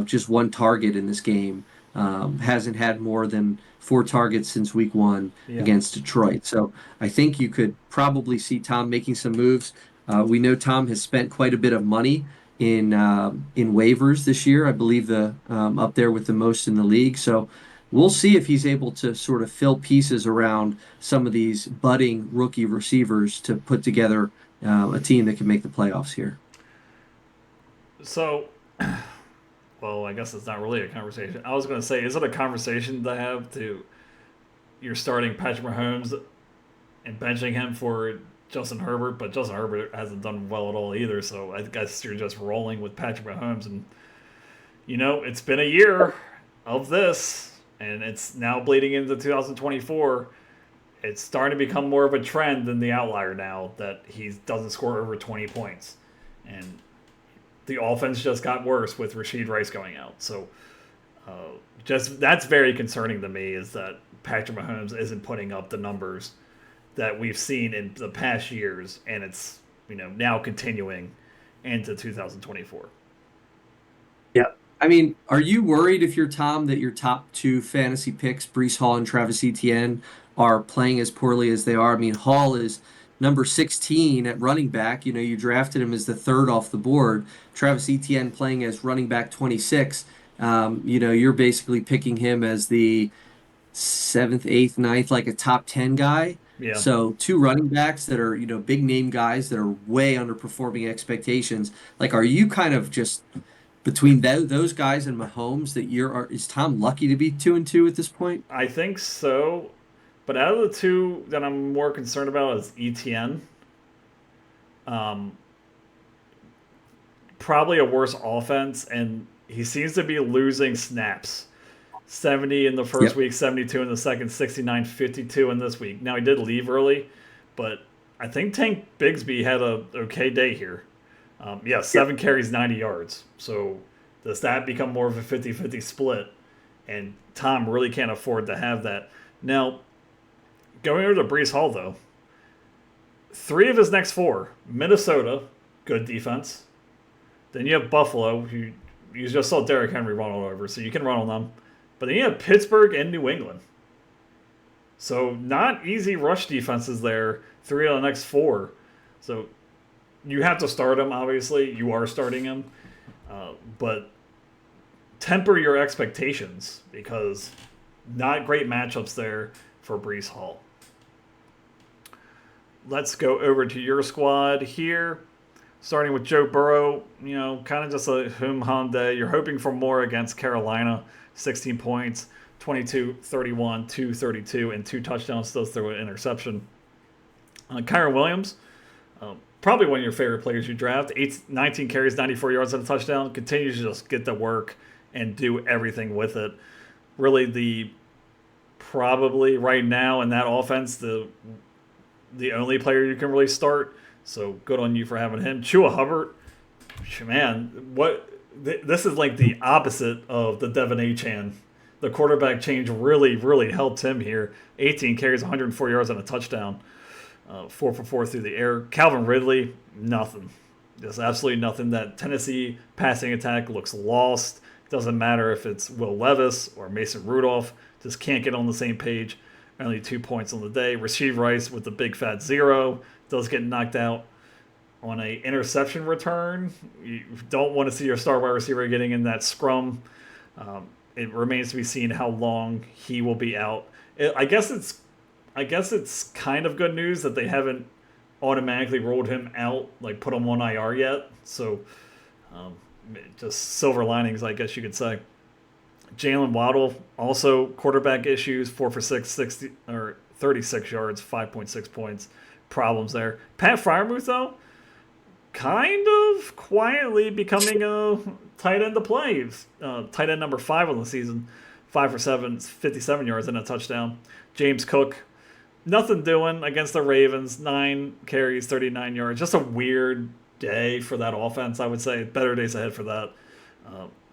just one target in this game. Hasn't had more than 4 targets since week 1 Yeah. against Detroit. So I think you could probably see Tom making some moves. We know Tom has spent quite a bit of money in waivers this year. I believe the up there with the most in the league. So we'll see if he's able to sort of fill pieces around some of these budding rookie receivers to put together a team that can make the playoffs here. So, well, I guess it's not really a conversation. I was going to say, is it a conversation to have to you're starting Patrick Mahomes and benching him for Justin Herbert, but Justin Herbert hasn't done well at all either. So I guess you're just rolling with Patrick Mahomes, and it's been a year of this, and it's now bleeding into 2024. It's starting to become more of a trend than the outlier now that he doesn't score over 20 points, and the offense just got worse with Rashid Rice going out. So just that's very concerning to me, is that Patrick Mahomes isn't putting up the numbers that we've seen in the past years, and it's now continuing into 2024. Yeah. I mean, are you worried if you're Tom that your top 2 fantasy picks, Brees Hall and Travis Etienne, are playing as poorly as they are? I mean, Hall is number 16 at running back. You drafted him as the third off the board. Travis Etienne playing as running back 26. You're basically picking him as the seventh, eighth, ninth, like a top 10 guy. Yeah. So 2 running backs that are, big name guys that are way underperforming expectations. Like, are you kind of just between those guys and Mahomes that is Tom lucky to be 2-2 at this point? I think so. But out of the two that I'm more concerned about is ETN. Probably a worse offense, and he seems to be losing snaps. 70 in the first Yep. week, 72 in the second, 69, 52 in this week. Now, he did leave early, but I think Tank Bigsby had a okay day here. 7 carries, 90 yards. So does that become more of a 50-50 split? And Tom really can't afford to have that. Now, going over to Brees Hall, though, 3 of his next 4, Minnesota, good defense. Then you have Buffalo, who you just saw Derrick Henry run all over, so you can run on them. But then you have Pittsburgh and New England. So not easy rush defenses there, 3 of the next 4. So you have to start him, obviously. You are starting him. But temper your expectations, because not great matchups there for Brees Hall. Let's go over to your squad here. Starting with Joe Burrow, kind of just a hum day. You're hoping for more against Carolina. 16 points, 22, 31, 232, and 2 touchdowns. Still throw an interception. Kyron Williams, probably one of your favorite players you draft. 19 carries, 94 yards and a touchdown. Continues to just get to work and do everything with it. Really, probably right now in that offense, the only player you can really start. So good on you for having him. Chua Hubbard, man, this is like the opposite of the Devin Achane. The quarterback change really, really helped him here. 18 carries, 104 yards and a touchdown. 4 for 4 through the air. Calvin Ridley, nothing. Just absolutely nothing. That Tennessee passing attack looks lost. Doesn't matter if it's Will Levis or Mason Rudolph. Just can't get on the same page. Only 2 points on the day. Rashid Rice with the big fat 0. Does get knocked out on a interception return. You don't want to see your star wide receiver getting in that scrum. It remains to be seen how long he will be out. I guess it's kind of good news that they haven't automatically ruled him out, like put him on IR yet. So just silver linings, I guess you could say. Jalen Waddle, also quarterback issues, 4 for 6, 36 yards, 5.6 points. Problems there. Pat Freiermuth, though, kind of quietly becoming a tight end to play. Tight end number 5 on the season. 5 for 7, 57 yards and a touchdown. James Cook, nothing doing against the Ravens. 9 carries, 39 yards. Just a weird day for that offense, I would say. Better days ahead for that.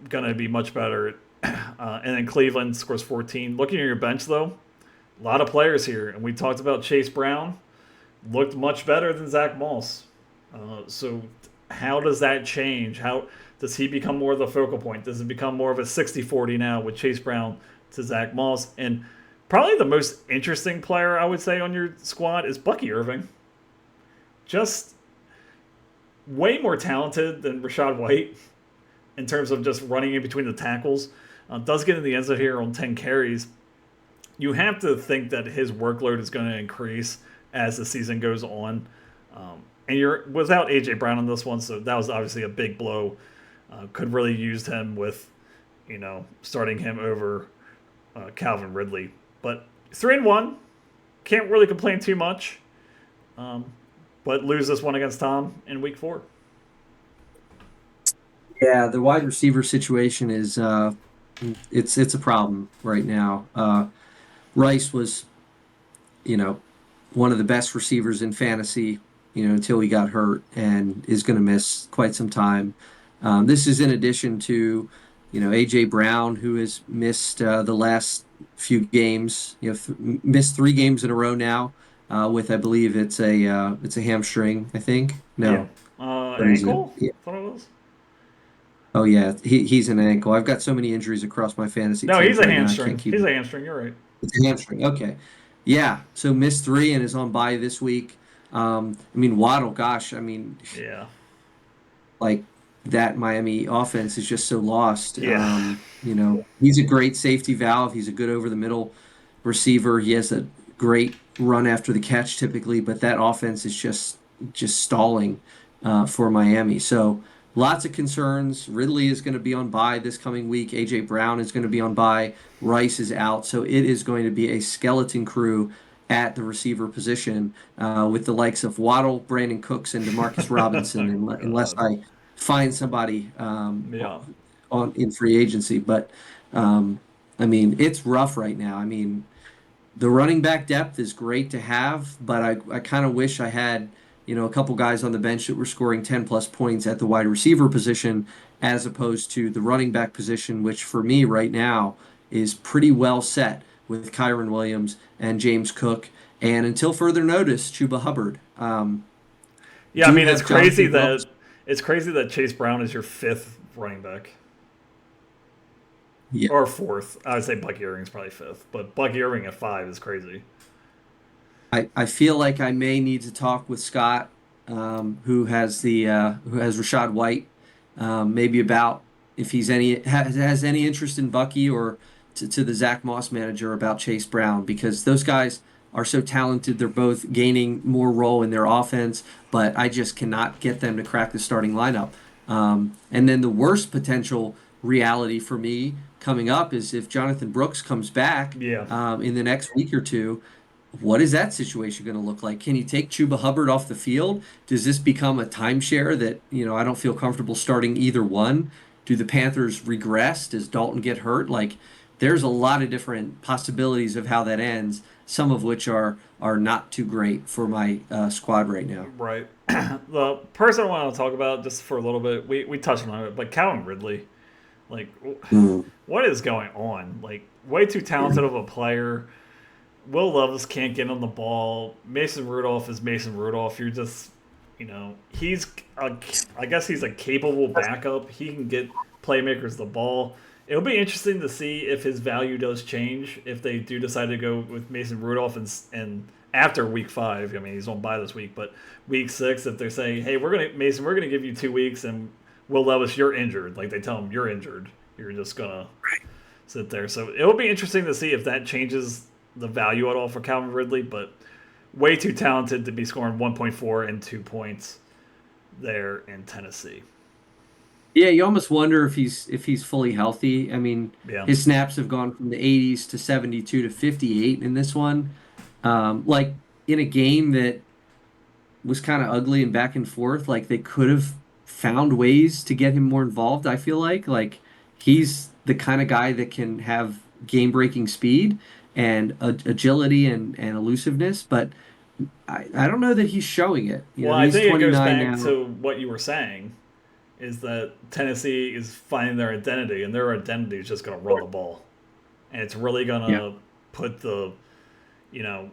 Going to be much better. And then Cleveland scores 14. Looking at your bench, though, a lot of players here. And we talked about Chase Brown. Looked much better than Zach Moss. So how does that change? How does he become more of the focal point? Does it become more of a 60-40 now with Chase Brown to Zach Moss? And probably the most interesting player, I would say, on your squad is Bucky Irving. Just way more talented than Rashad White in terms of just running in between the tackles. Does get in the end zone here on 10 carries. You have to think that his workload is going to increase as the season goes on. And you're without A.J. Brown on this one, so that was obviously a big blow. Could really used him with, starting him over Calvin Ridley. But 3-1, can't really complain too much. But lose this one against Tom in week 4. Yeah, the wide receiver situation is it's a problem right now. Rice was, you know, one of the best receivers in fantasy, until he got hurt and is going to miss quite some time. This is in addition to, AJ Brown, who has missed the last few games. Missed 3 games in a row now. With I believe it's a hamstring. I think Yeah. no, what is it? Ankle? Yeah. I thought it was. Oh yeah, he's an ankle. I've got so many injuries across my fantasy No, teams he's a right now. I can't hamstring. keep. He's a hamstring. You're right. It's a hamstring. Okay. Yeah. So missed 3 and is on bye this week. I mean Waddle. Gosh. I mean, Yeah. like that Miami offense is just so lost. Yeah. He's a great safety valve. He's a good over the middle receiver. He has a great run after the catch typically, but that offense is just stalling for Miami. So lots of concerns. Ridley is going to be on bye this coming week. AJ Brown is going to be on bye. Rice is out. So it is going to be a skeleton crew at the receiver position with the likes of Waddle, Brandon Cooks, and Demarcus Robinson, unless God. I find somebody Yeah. on in free agency. But I mean, it's rough right now. I mean, the running back depth is great to have, but I kind of wish I had, a couple guys on the bench that were scoring 10 plus points at the wide receiver position as opposed to the running back position, which for me right now is pretty well set with Kyron Williams and James Cook. And until further notice, Chuba Hubbard. Yeah, I Do mean have Jonathan Brooks. it's crazy that Chase Brown is your 5th running back. Yeah. Or 4th. I would say Bucky Irving's probably 5th, but Bucky Irving at 5 is crazy. I feel like I may need to talk with Scott, who has Rashad White, maybe about if he's has any interest in Bucky or to the Zach Moss manager about Chase Brown because those guys are so talented. They're both gaining more role in their offense, but I just cannot get them to crack the starting lineup. And then the worst potential reality for me coming up is if Jonathan Brooks comes back Yeah. in the next week or two. What is that situation going to look like? Can you take Chuba Hubbard off the field? Does this become a timeshare that, I don't feel comfortable starting either one? Do the Panthers regress? Does Dalton get hurt? Like, there's a lot of different possibilities of how that ends, some of which are not too great for my squad right now. Right. The person I want to talk about just for a little bit, we touched on it, but Calvin Ridley, like, what is going on? Like, way too talented of a player. Will Levis can't get on the ball. Mason Rudolph is Mason Rudolph. You're just, I guess he's a capable backup. He can get playmakers the ball. It'll be interesting to see if his value does change if they do decide to go with Mason Rudolph and after week 5. I mean, he's on bye this week, but week 6, if they're saying, hey, we're gonna give you 2 weeks, and Will Levis, you're injured. Like they tell him, you're injured. You're just gonna sit there. So it'll be interesting to see if that changes the value at all for Calvin Ridley, but way too talented to be scoring 1.4 and 2 points there in Tennessee. Yeah, you almost wonder if he's fully healthy. I mean, Yeah. his snaps have gone from the 80s to 72 to 58 in this one. Like in a game that was kind of ugly and back and forth, like they could have found ways to get him more involved. I feel like he's the kind of guy that can have game-breaking speed and agility and elusiveness, but I don't know that he's showing it. Well, I He's think it goes 29 back now. to what you were saying, is that Tennessee is finding their identity, and their identity is just going to run the ball, and it's really going Yeah. to put the, you know,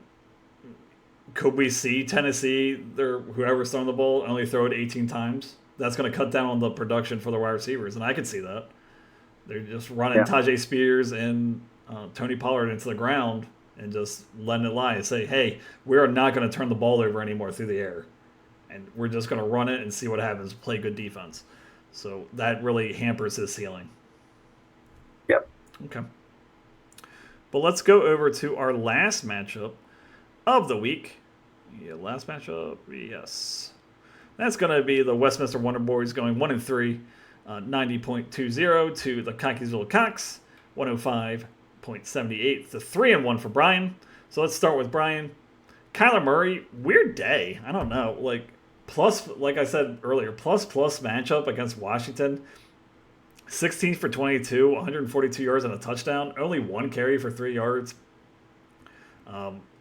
could we see Tennessee, their whoever's throwing the ball, only throw it 18 times? That's going to cut down on the production for the wide receivers, and I could see that. They're just running Yeah. Tajay Spears and Tony Pollard into the ground and just letting it lie and say, hey, we are not going to turn the ball over anymore through the air. And we're just going to run it and see what happens, play good defense. So that really hampers his ceiling. Yep. Okay. But let's go over to our last matchup of the week. Yeah, last matchup, yes. That's going to be the Westminster Wonder Boys going 1-3, 90.20 to the Cockeysville Cox, 105.78 to 3-1 for Brian. So let's start with Brian. Kyler Murray, weird day. I don't know. Like I said earlier, plus matchup against Washington. 16 for 22, 142 yards and a touchdown. Only one carry for 3 yards.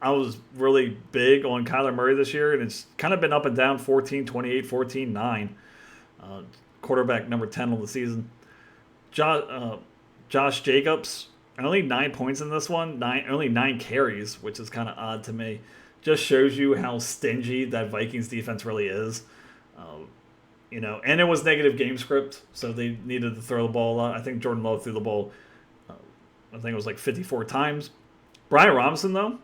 I was really big on Kyler Murray this year, and it's kind of been up and down 14, 28, 14, 9. Quarterback number 10 on the season. Josh Jacobs, only 9 points in this one, only 9 carries, which is kind of odd to me. Just shows you how stingy that Vikings defense really is. And it was negative game script, so they needed to throw the ball a lot. I think Jordan Love threw the ball, I think it was like 54 times. Brian Robinson, though,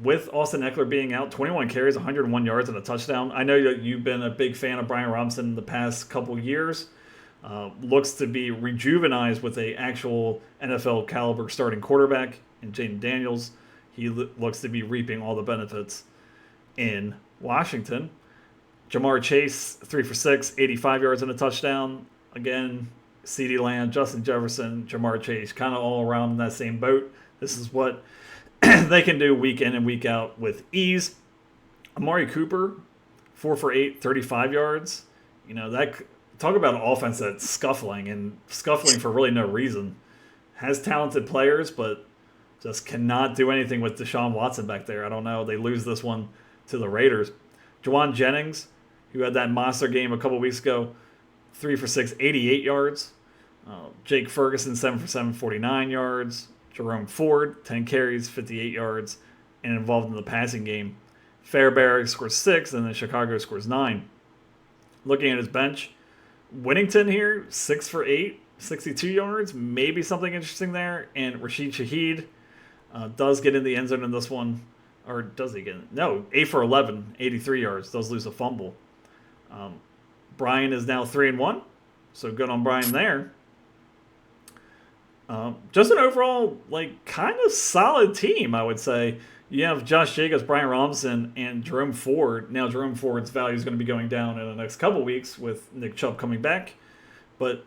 with Austin Eckler being out, 21 carries, 101 yards, and a touchdown. I know that you've been a big fan of Brian Robinson in the past couple years. Looks to be rejuvenized with a actual NFL caliber starting quarterback in Jaden Daniels. He looks to be reaping all the benefits in Washington. Jamar Chase, 3 for 6, 85 yards and a touchdown. Again, CeeDee Lamb, Justin Jefferson, Jamar Chase, kind of all around in that same boat. This is what they can do week in and week out with ease. Amari Cooper, 4 for 8, 35 yards. That talk about an offense that's scuffling for really no reason. Has talented players, but just cannot do anything with Deshaun Watson back there. I don't know. They lose this one to the Raiders. Juwan Jennings, who had that monster game a couple weeks ago, 3 for 6, 88 yards. Jake Ferguson, 7 for 7, 49 yards. Jerome Ford, 10 carries, 58 yards, and involved in the passing game. Fairbairn scores 6, and then Chicago scores 9. Looking at his bench, Whittington here, 6 for 8, 62 yards. Maybe something interesting there. And Rashid Shaheed does get in the end zone in this one. Or does he get in? No, 8 for 11, 83 yards. Does lose a fumble. Brian is now 3-1. So good on Brian there. Just an overall, kind of solid team, I would say. You have Josh Jacobs, Brian Robinson, and Jerome Ford. Now, Jerome Ford's value is going to be going down in the next couple weeks with Nick Chubb coming back. But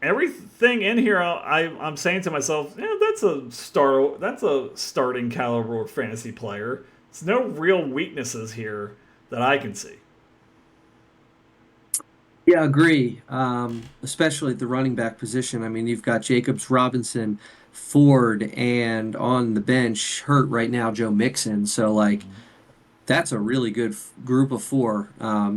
everything in here, I'm saying to myself, that's a starting caliber fantasy player. There's no real weaknesses here that I can see. Yeah, agree. Especially at the running back position. I mean, you've got Jacobs, Robinson, Ford, and on the bench, hurt right now, Joe Mixon. So, that's a really good group of 4.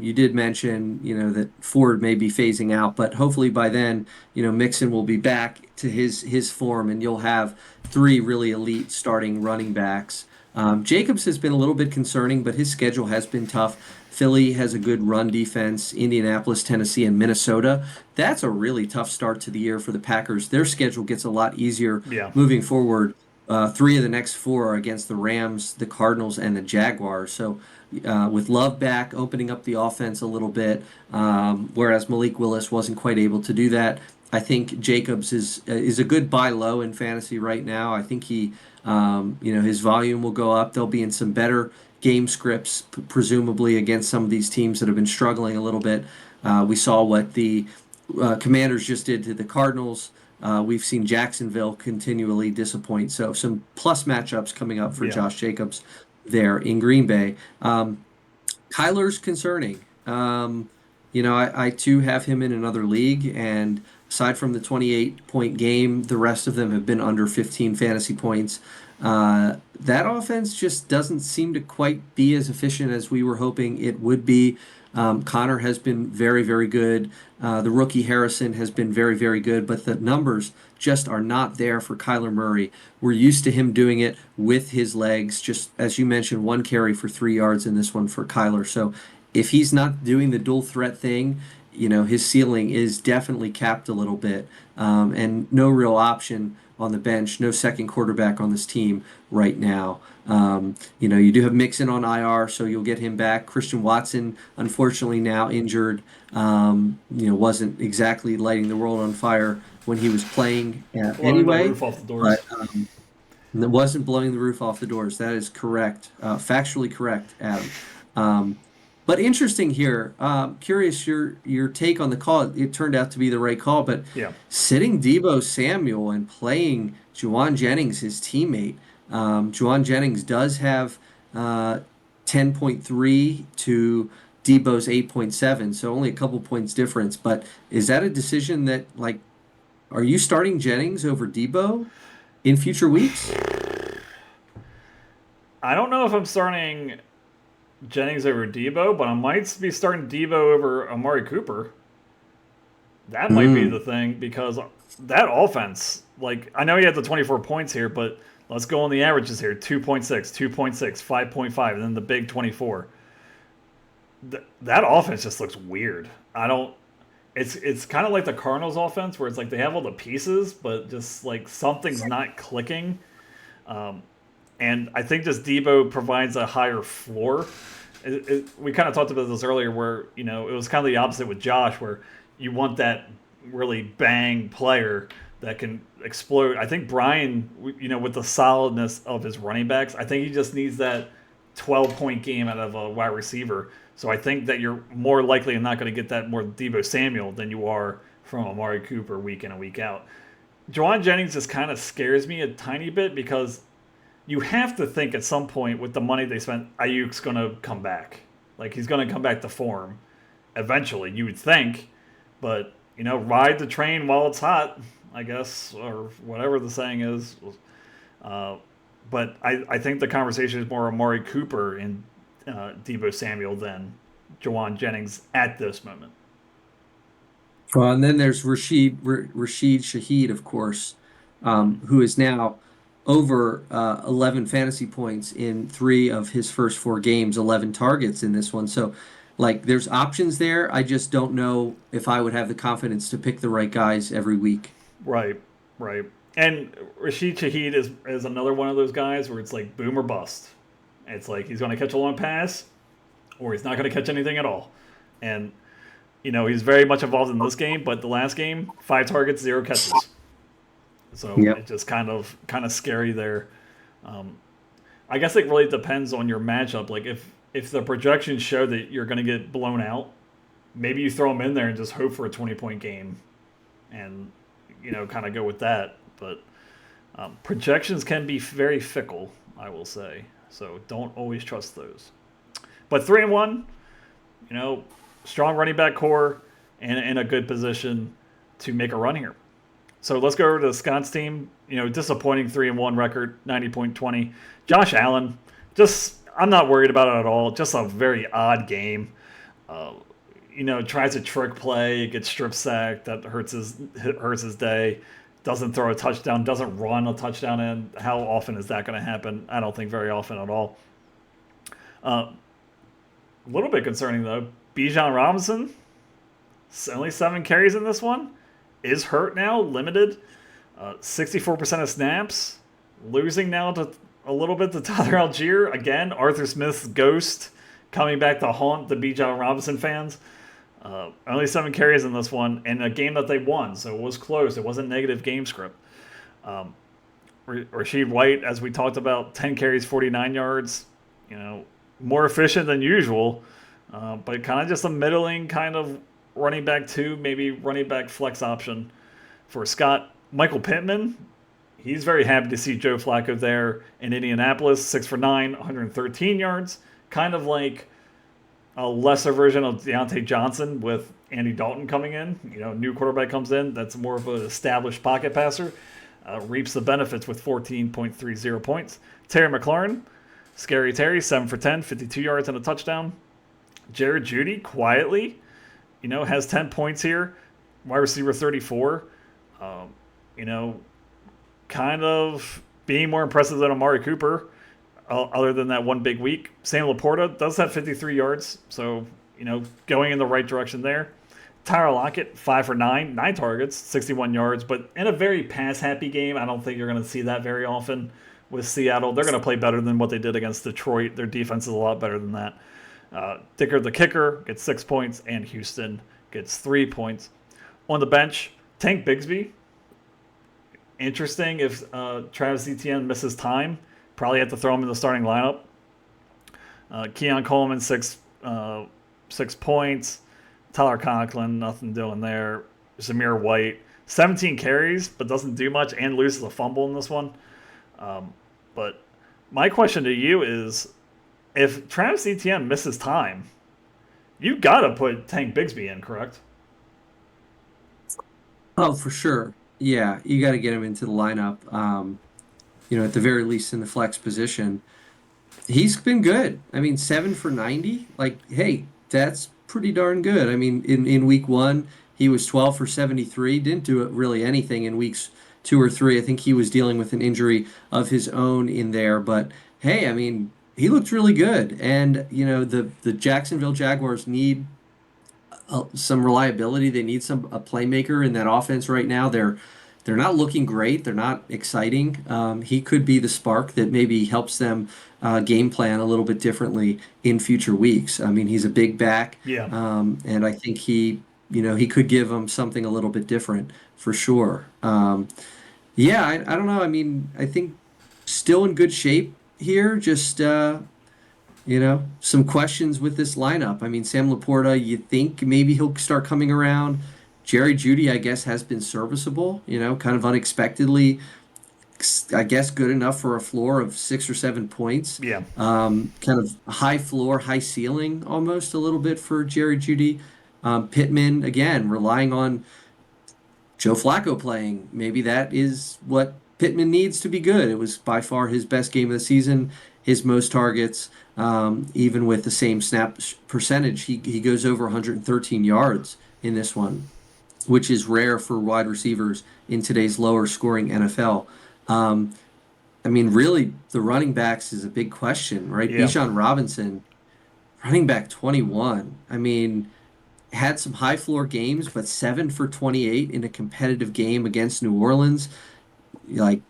You did mention, that Ford may be phasing out, but hopefully by then, Mixon will be back to his form, and you'll have 3 really elite starting running backs. Jacobs has been a little bit concerning, but his schedule has been tough. Philly has a good run defense. Indianapolis, Tennessee, and Minnesota. That's a really tough start to the year for the Packers. Their schedule gets a lot easier Yeah. moving forward. 3 of the next 4 are against the Rams, the Cardinals, and the Jaguars. So with Love back, opening up the offense a little bit, whereas Malik Willis wasn't quite able to do that. I think Jacobs is a good buy low in fantasy right now. I think his volume will go up. They'll be in some better game scripts, presumably against some of these teams that have been struggling a little bit. We saw what the Commanders just did to the Cardinals. We've seen Jacksonville continually disappoint. So some plus matchups coming up for Yeah. Josh Jacobs there in Green Bay. Kyler's concerning. I too have him in another league, and aside from the 28-point game, the rest of them have been under 15 fantasy points. That offense just doesn't seem to quite be as efficient as we were hoping it would be. Connor has been very, very good. The rookie Harrison has been very, very good, but the numbers just are not there for Kyler Murray. We're used to him doing it with his legs, just as you mentioned, one carry for 3 yards in this one for Kyler. So if he's not doing the dual threat thing, his ceiling is definitely capped a little bit, and no real option on the bench, no second quarterback on this team right now. You do have Mixon on IR, so you'll get him back. Christian Watson, unfortunately, now injured. Wasn't exactly lighting the world on fire when he was playing Blowing the anyway, roof off the doors. but it wasn't blowing the roof off the doors. That is correct, factually correct, Adam. But interesting here. Curious your take on the call. It turned out to be the right call, but Yeah. sitting Debo Samuel and playing Juwan Jennings, his teammate. Juwan Jennings does have 10.3 to Debo's 8.7, so only a couple points difference. But is that a decision that, like, are you starting Jennings over Debo in future weeks? I don't know if I'm starting Jennings over Debo, but I might be starting Debo over Amari Cooper. That might be the thing because that offense, like, I know he had the 24 points here, but let's go on the averages here 2.6, 2.6, 5.5, and then the big 24. That offense just looks weird. It's kind of like the Cardinals offense where it's like they have all the pieces, but just like something's not clicking. And I think just Debo provides a higher floor. We kind of talked about this earlier where, it was kind of the opposite with Josh where you want that really bang player that can explode. I think Brian, with the solidness of his running backs, I think he just needs that 12-point game out of a wide receiver. So I think that you're more likely not going to get that more Debo Samuel than you are from Amari Cooper week in and week out. Juwan Jennings just kind of scares me a tiny bit because you have to think at some point with the money they spent, Ayuk's going to come back. Like, he's going to come back to form eventually, you would think. But, ride the train while it's hot, I guess, or whatever the saying is. But I think the conversation is more Amari Cooper and Debo Samuel than Juwan Jennings at this moment. Well, and then there's Rashid Shaheed, of course, who is now over 11 fantasy points in 3 of his first 4 games, 11 targets in this one. So, like, there's options there. I just don't know if I would have the confidence to pick the right guys every week. Right, right. And Rashid Shaheed is another one of those guys where it's like boom or bust. It's like he's going to catch a long pass or he's not going to catch anything at all. And, he's very much involved in this game, but the last game, 5 targets, 0 catches. So It's just kind of scary there. I guess it really depends on your matchup. Like if the projections show that you're going to get blown out, maybe you throw him in there and just hope for a 20-point game and, kind of go with that. But projections can be very fickle, I will say. So don't always trust those. But 3-1, strong running back core and in a good position to make a run here. So let's go over to Scott's team. Disappointing 3-1 record, 90.20. Josh Allen, I'm not worried about it at all. Just a very odd game. Tries a trick play, gets strip sacked. That hurts his day. Doesn't throw a touchdown. Doesn't run a touchdown in. How often is that going to happen? I don't think very often at all. A little bit concerning though. Bijan Robinson, only 7 carries in this one. Is hurt now, limited. 64% of snaps. Losing now to a little bit to Tyler Algier. Again, Arthur Smith's ghost coming back to haunt the Bijan Robinson fans. Only 7 carries in this one in a game that they won, so it was close. It wasn't negative game script. Rashid White, as we talked about, 10 carries, 49 yards. More efficient than usual, but kind of just a middling kind of running back 2, maybe running back flex option for Scott. Michael Pittman, he's very happy to see Joe Flacco there in Indianapolis, 6 for 9, 113 yards. Kind of like a lesser version of Deontay Johnson with Andy Dalton coming in. New quarterback comes in. That's more of an established pocket passer. reaps the benefits with 14.30 points. Terry McLaurin, Scary Terry, 7 for 10, 52 yards and a touchdown. Jared Jeudy, quietly, has 10 points here. Wide receiver 34. You know, kind of being more impressive than Amari Cooper, other than that one big week. Sam Laporta does have 53 yards, so, going in the right direction there. Tyler Lockett, 5 for 9, 9 targets, 61 yards, but in a very pass-happy game. I don't think you're going to see that very often with Seattle. They're going to play better than what they did against Detroit. Their defense is a lot better than that. Dicker, the kicker, gets 6 points, and Houston gets 3 points. On the bench, Tank Bigsby. Interesting if Travis Etienne misses time. Probably have to throw him in the starting lineup. Keon Coleman, 6 points. Tyler Conklin, nothing doing there. Zamir White, 17 carries, but doesn't do much and loses a fumble in this one. But my question to you is, if Travis Etienne misses time, you got to put Tank Bigsby in, correct? Oh, for sure. Yeah, you got to get him into the lineup. At the very least in the flex position. He's been good. I mean, 7 for 90. Like, hey, that's pretty darn good. I mean, in week 1, he was 12 for 73. Didn't do really anything in weeks 2 or 3. I think he was dealing with an injury of his own in there. But hey, I mean, he looked really good. And the Jacksonville Jaguars need some reliability. They need a playmaker in that offense right now. They're not looking great. They're not exciting. He could be the spark that maybe helps them game plan a little bit differently in future weeks. I mean, he's a big back, Yeah. and I think he could give them something a little bit different for sure. Yeah, I don't know. I mean, I think still in good shape here. Just some questions with this lineup. I mean, Sam Laporta, you think maybe he'll start coming around. Jerry Jeudy, I guess, has been serviceable, kind of unexpectedly, I guess, good enough for a floor of 6 or 7 points. Yeah. Kind of high floor, high ceiling almost a little bit for Jerry Jeudy. Pittman, again, relying on Joe Flacco playing. Maybe that is what Pittman needs to be good. It was by far his best game of the season, his most targets. Even with the same snap percentage, he goes over 113 yards in this one, which is rare for wide receivers in today's lower scoring NFL. I mean, really, the running backs is a big question, right? Yeah. Bijan Robinson, running back 21. I mean, had some high floor games, but 7 for 28 in a competitive game against New Orleans. Like,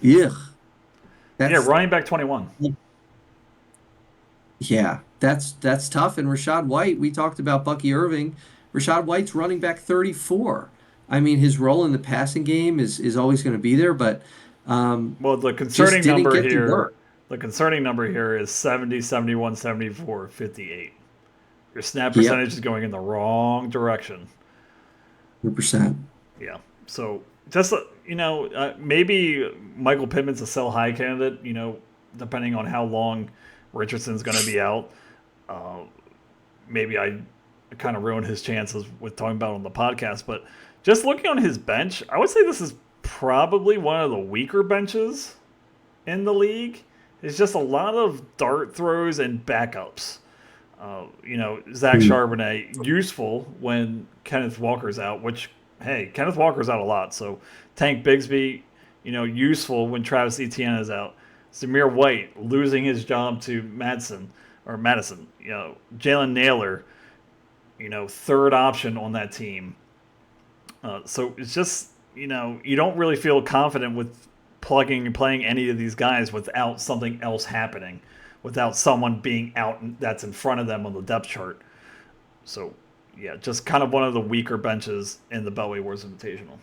ugh. Running back 21. Yeah, that's tough. And Rashad White, we talked about Bucky Irving. Rashad White's running back 34. I mean, his role in the passing game is always going to be there, but well, the concerning number here is 70, 71, 74, 58. Your snap percentage is going in the wrong direction. 100%. Yeah. So just maybe Michael Pittman's a sell high candidate. Depending on how long Richardson's going to be out. Maybe I kind of ruined his chances with talking about it on the podcast, but just looking on his bench, I would say this is probably one of the weaker benches in the league. It's just a lot of dart throws and backups. Zach Charbonnet, useful when Kenneth Walker's out, which, hey, Kenneth Walker's out a lot. So Tank Bigsby, useful when Travis Etienne is out. Zamir White losing his job to Madison. Jalen Naylor, third option on that team. So it's just, you don't really feel confident with plugging and playing any of these guys without something else happening, without someone being out that's in front of them on the depth chart. So, yeah, just kind of one of the weaker benches in the Beltway Wars Invitational.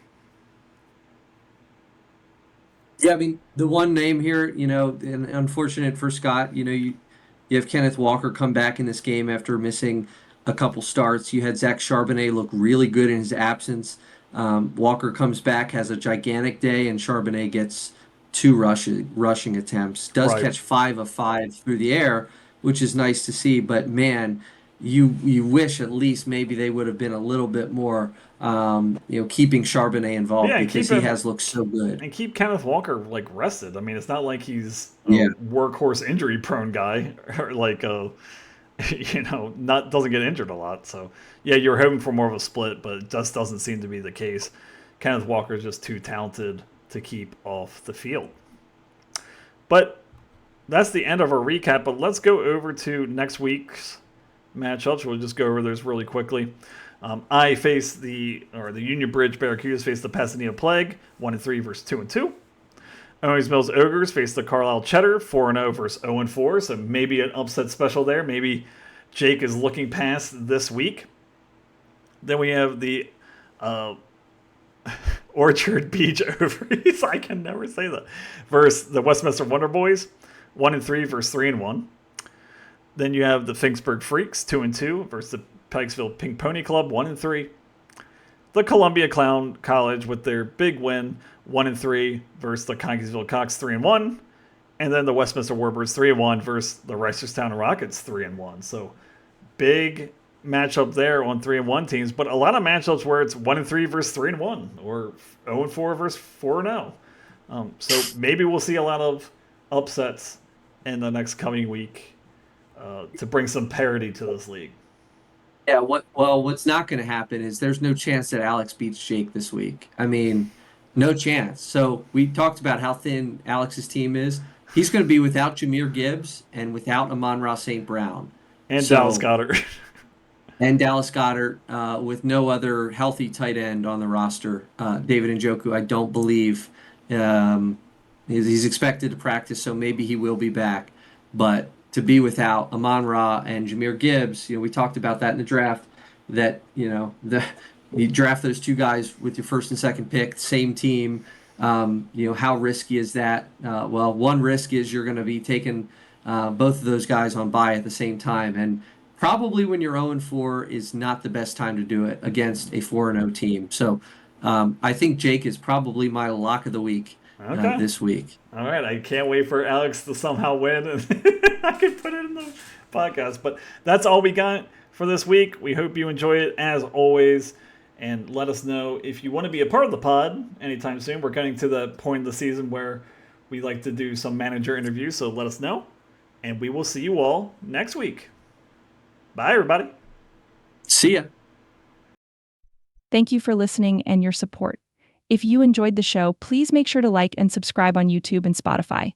Yeah, I mean, the one name here, and unfortunate for Scott, you have Kenneth Walker come back in this game after missing a couple starts. You had Zach Charbonnet look really good in his absence. Walker comes back, has a gigantic day, and Charbonnet gets 2 rushing attempts. Does catch 5 of 5 through the air, which is nice to see. But, man, you wish at least maybe they would have been a little bit more, keeping Charbonnet involved Yeah, and because keep he him has looked so good. and keep Kenneth Walker like rested. I mean, it's not like he's a Yeah. workhorse injury prone guy or like a not doesn't get injured a lot. So yeah, you're hoping for more of a split, but it just doesn't seem to be the case. Kenneth Walker is just too talented to keep off the field. But that's the end of our recap. But let's go over to next week's matchups. We'll just go over those really quickly. I face the Union Bridge Barracudas face the Pasadena Plague, 1-3 versus 2-2. Owings Mills Ogres face the Carlisle Cheddar, 4-0 versus 0-4. So maybe an upset special there. Maybe Jake is looking past this week. Then we have the Orchard Beach Ovaries. I can never say that. Versus the Westminster Wonder Boys, 1-3 versus 3-1. Then you have the Finksburg Freaks, 2-2 versus the Pikesville Pink Pony Club, 1-3. The Columbia Clown College with their big win, 1-3 versus the Conkeysville Cox, 3-1. And then the Westminster Warbirds, 3-1 versus the Reisterstown Rockets, 3-1. So big matchup there on 3-1 teams, but a lot of matchups where it's 1-3 versus 3-1 or 0-4 versus 4-0. So maybe we'll see a lot of upsets in the next coming week to bring some parity to this league. Yeah, what's not going to happen is there's no chance that Alex beats Jake this week. I mean, no chance. So we talked about how thin Alex's team is. He's going to be without Jameer Gibbs and without Amon-Ra St. Brown. And So- Dallas Goddard. And Dallas Goddard with no other healthy tight end on the roster. David Njoku, I don't believe he's expected to practice, so maybe he will be back. But to be without Amon-Ra and Jameer Gibbs, we talked about that in the draft. That you draft those two guys with your first and second pick, same team. How risky is that? Well, one risk is you're going to be taking both of those guys on bye at the same time, and probably when you're 0-4 is not the best time to do it against a 4-0 team. So I think Jake is probably my lock of the week this week. All right, I can't wait for Alex to somehow win, and I can put it in the podcast. But that's all we got for this week. We hope you enjoy it as always, and let us know if you want to be a part of the pod anytime soon. We're getting to the point of the season where we like to do some manager interviews, so let us know, and we will see you all next week. Bye, everybody. See ya. Thank you for listening and your support. If you enjoyed the show, please make sure to like and subscribe on YouTube and Spotify.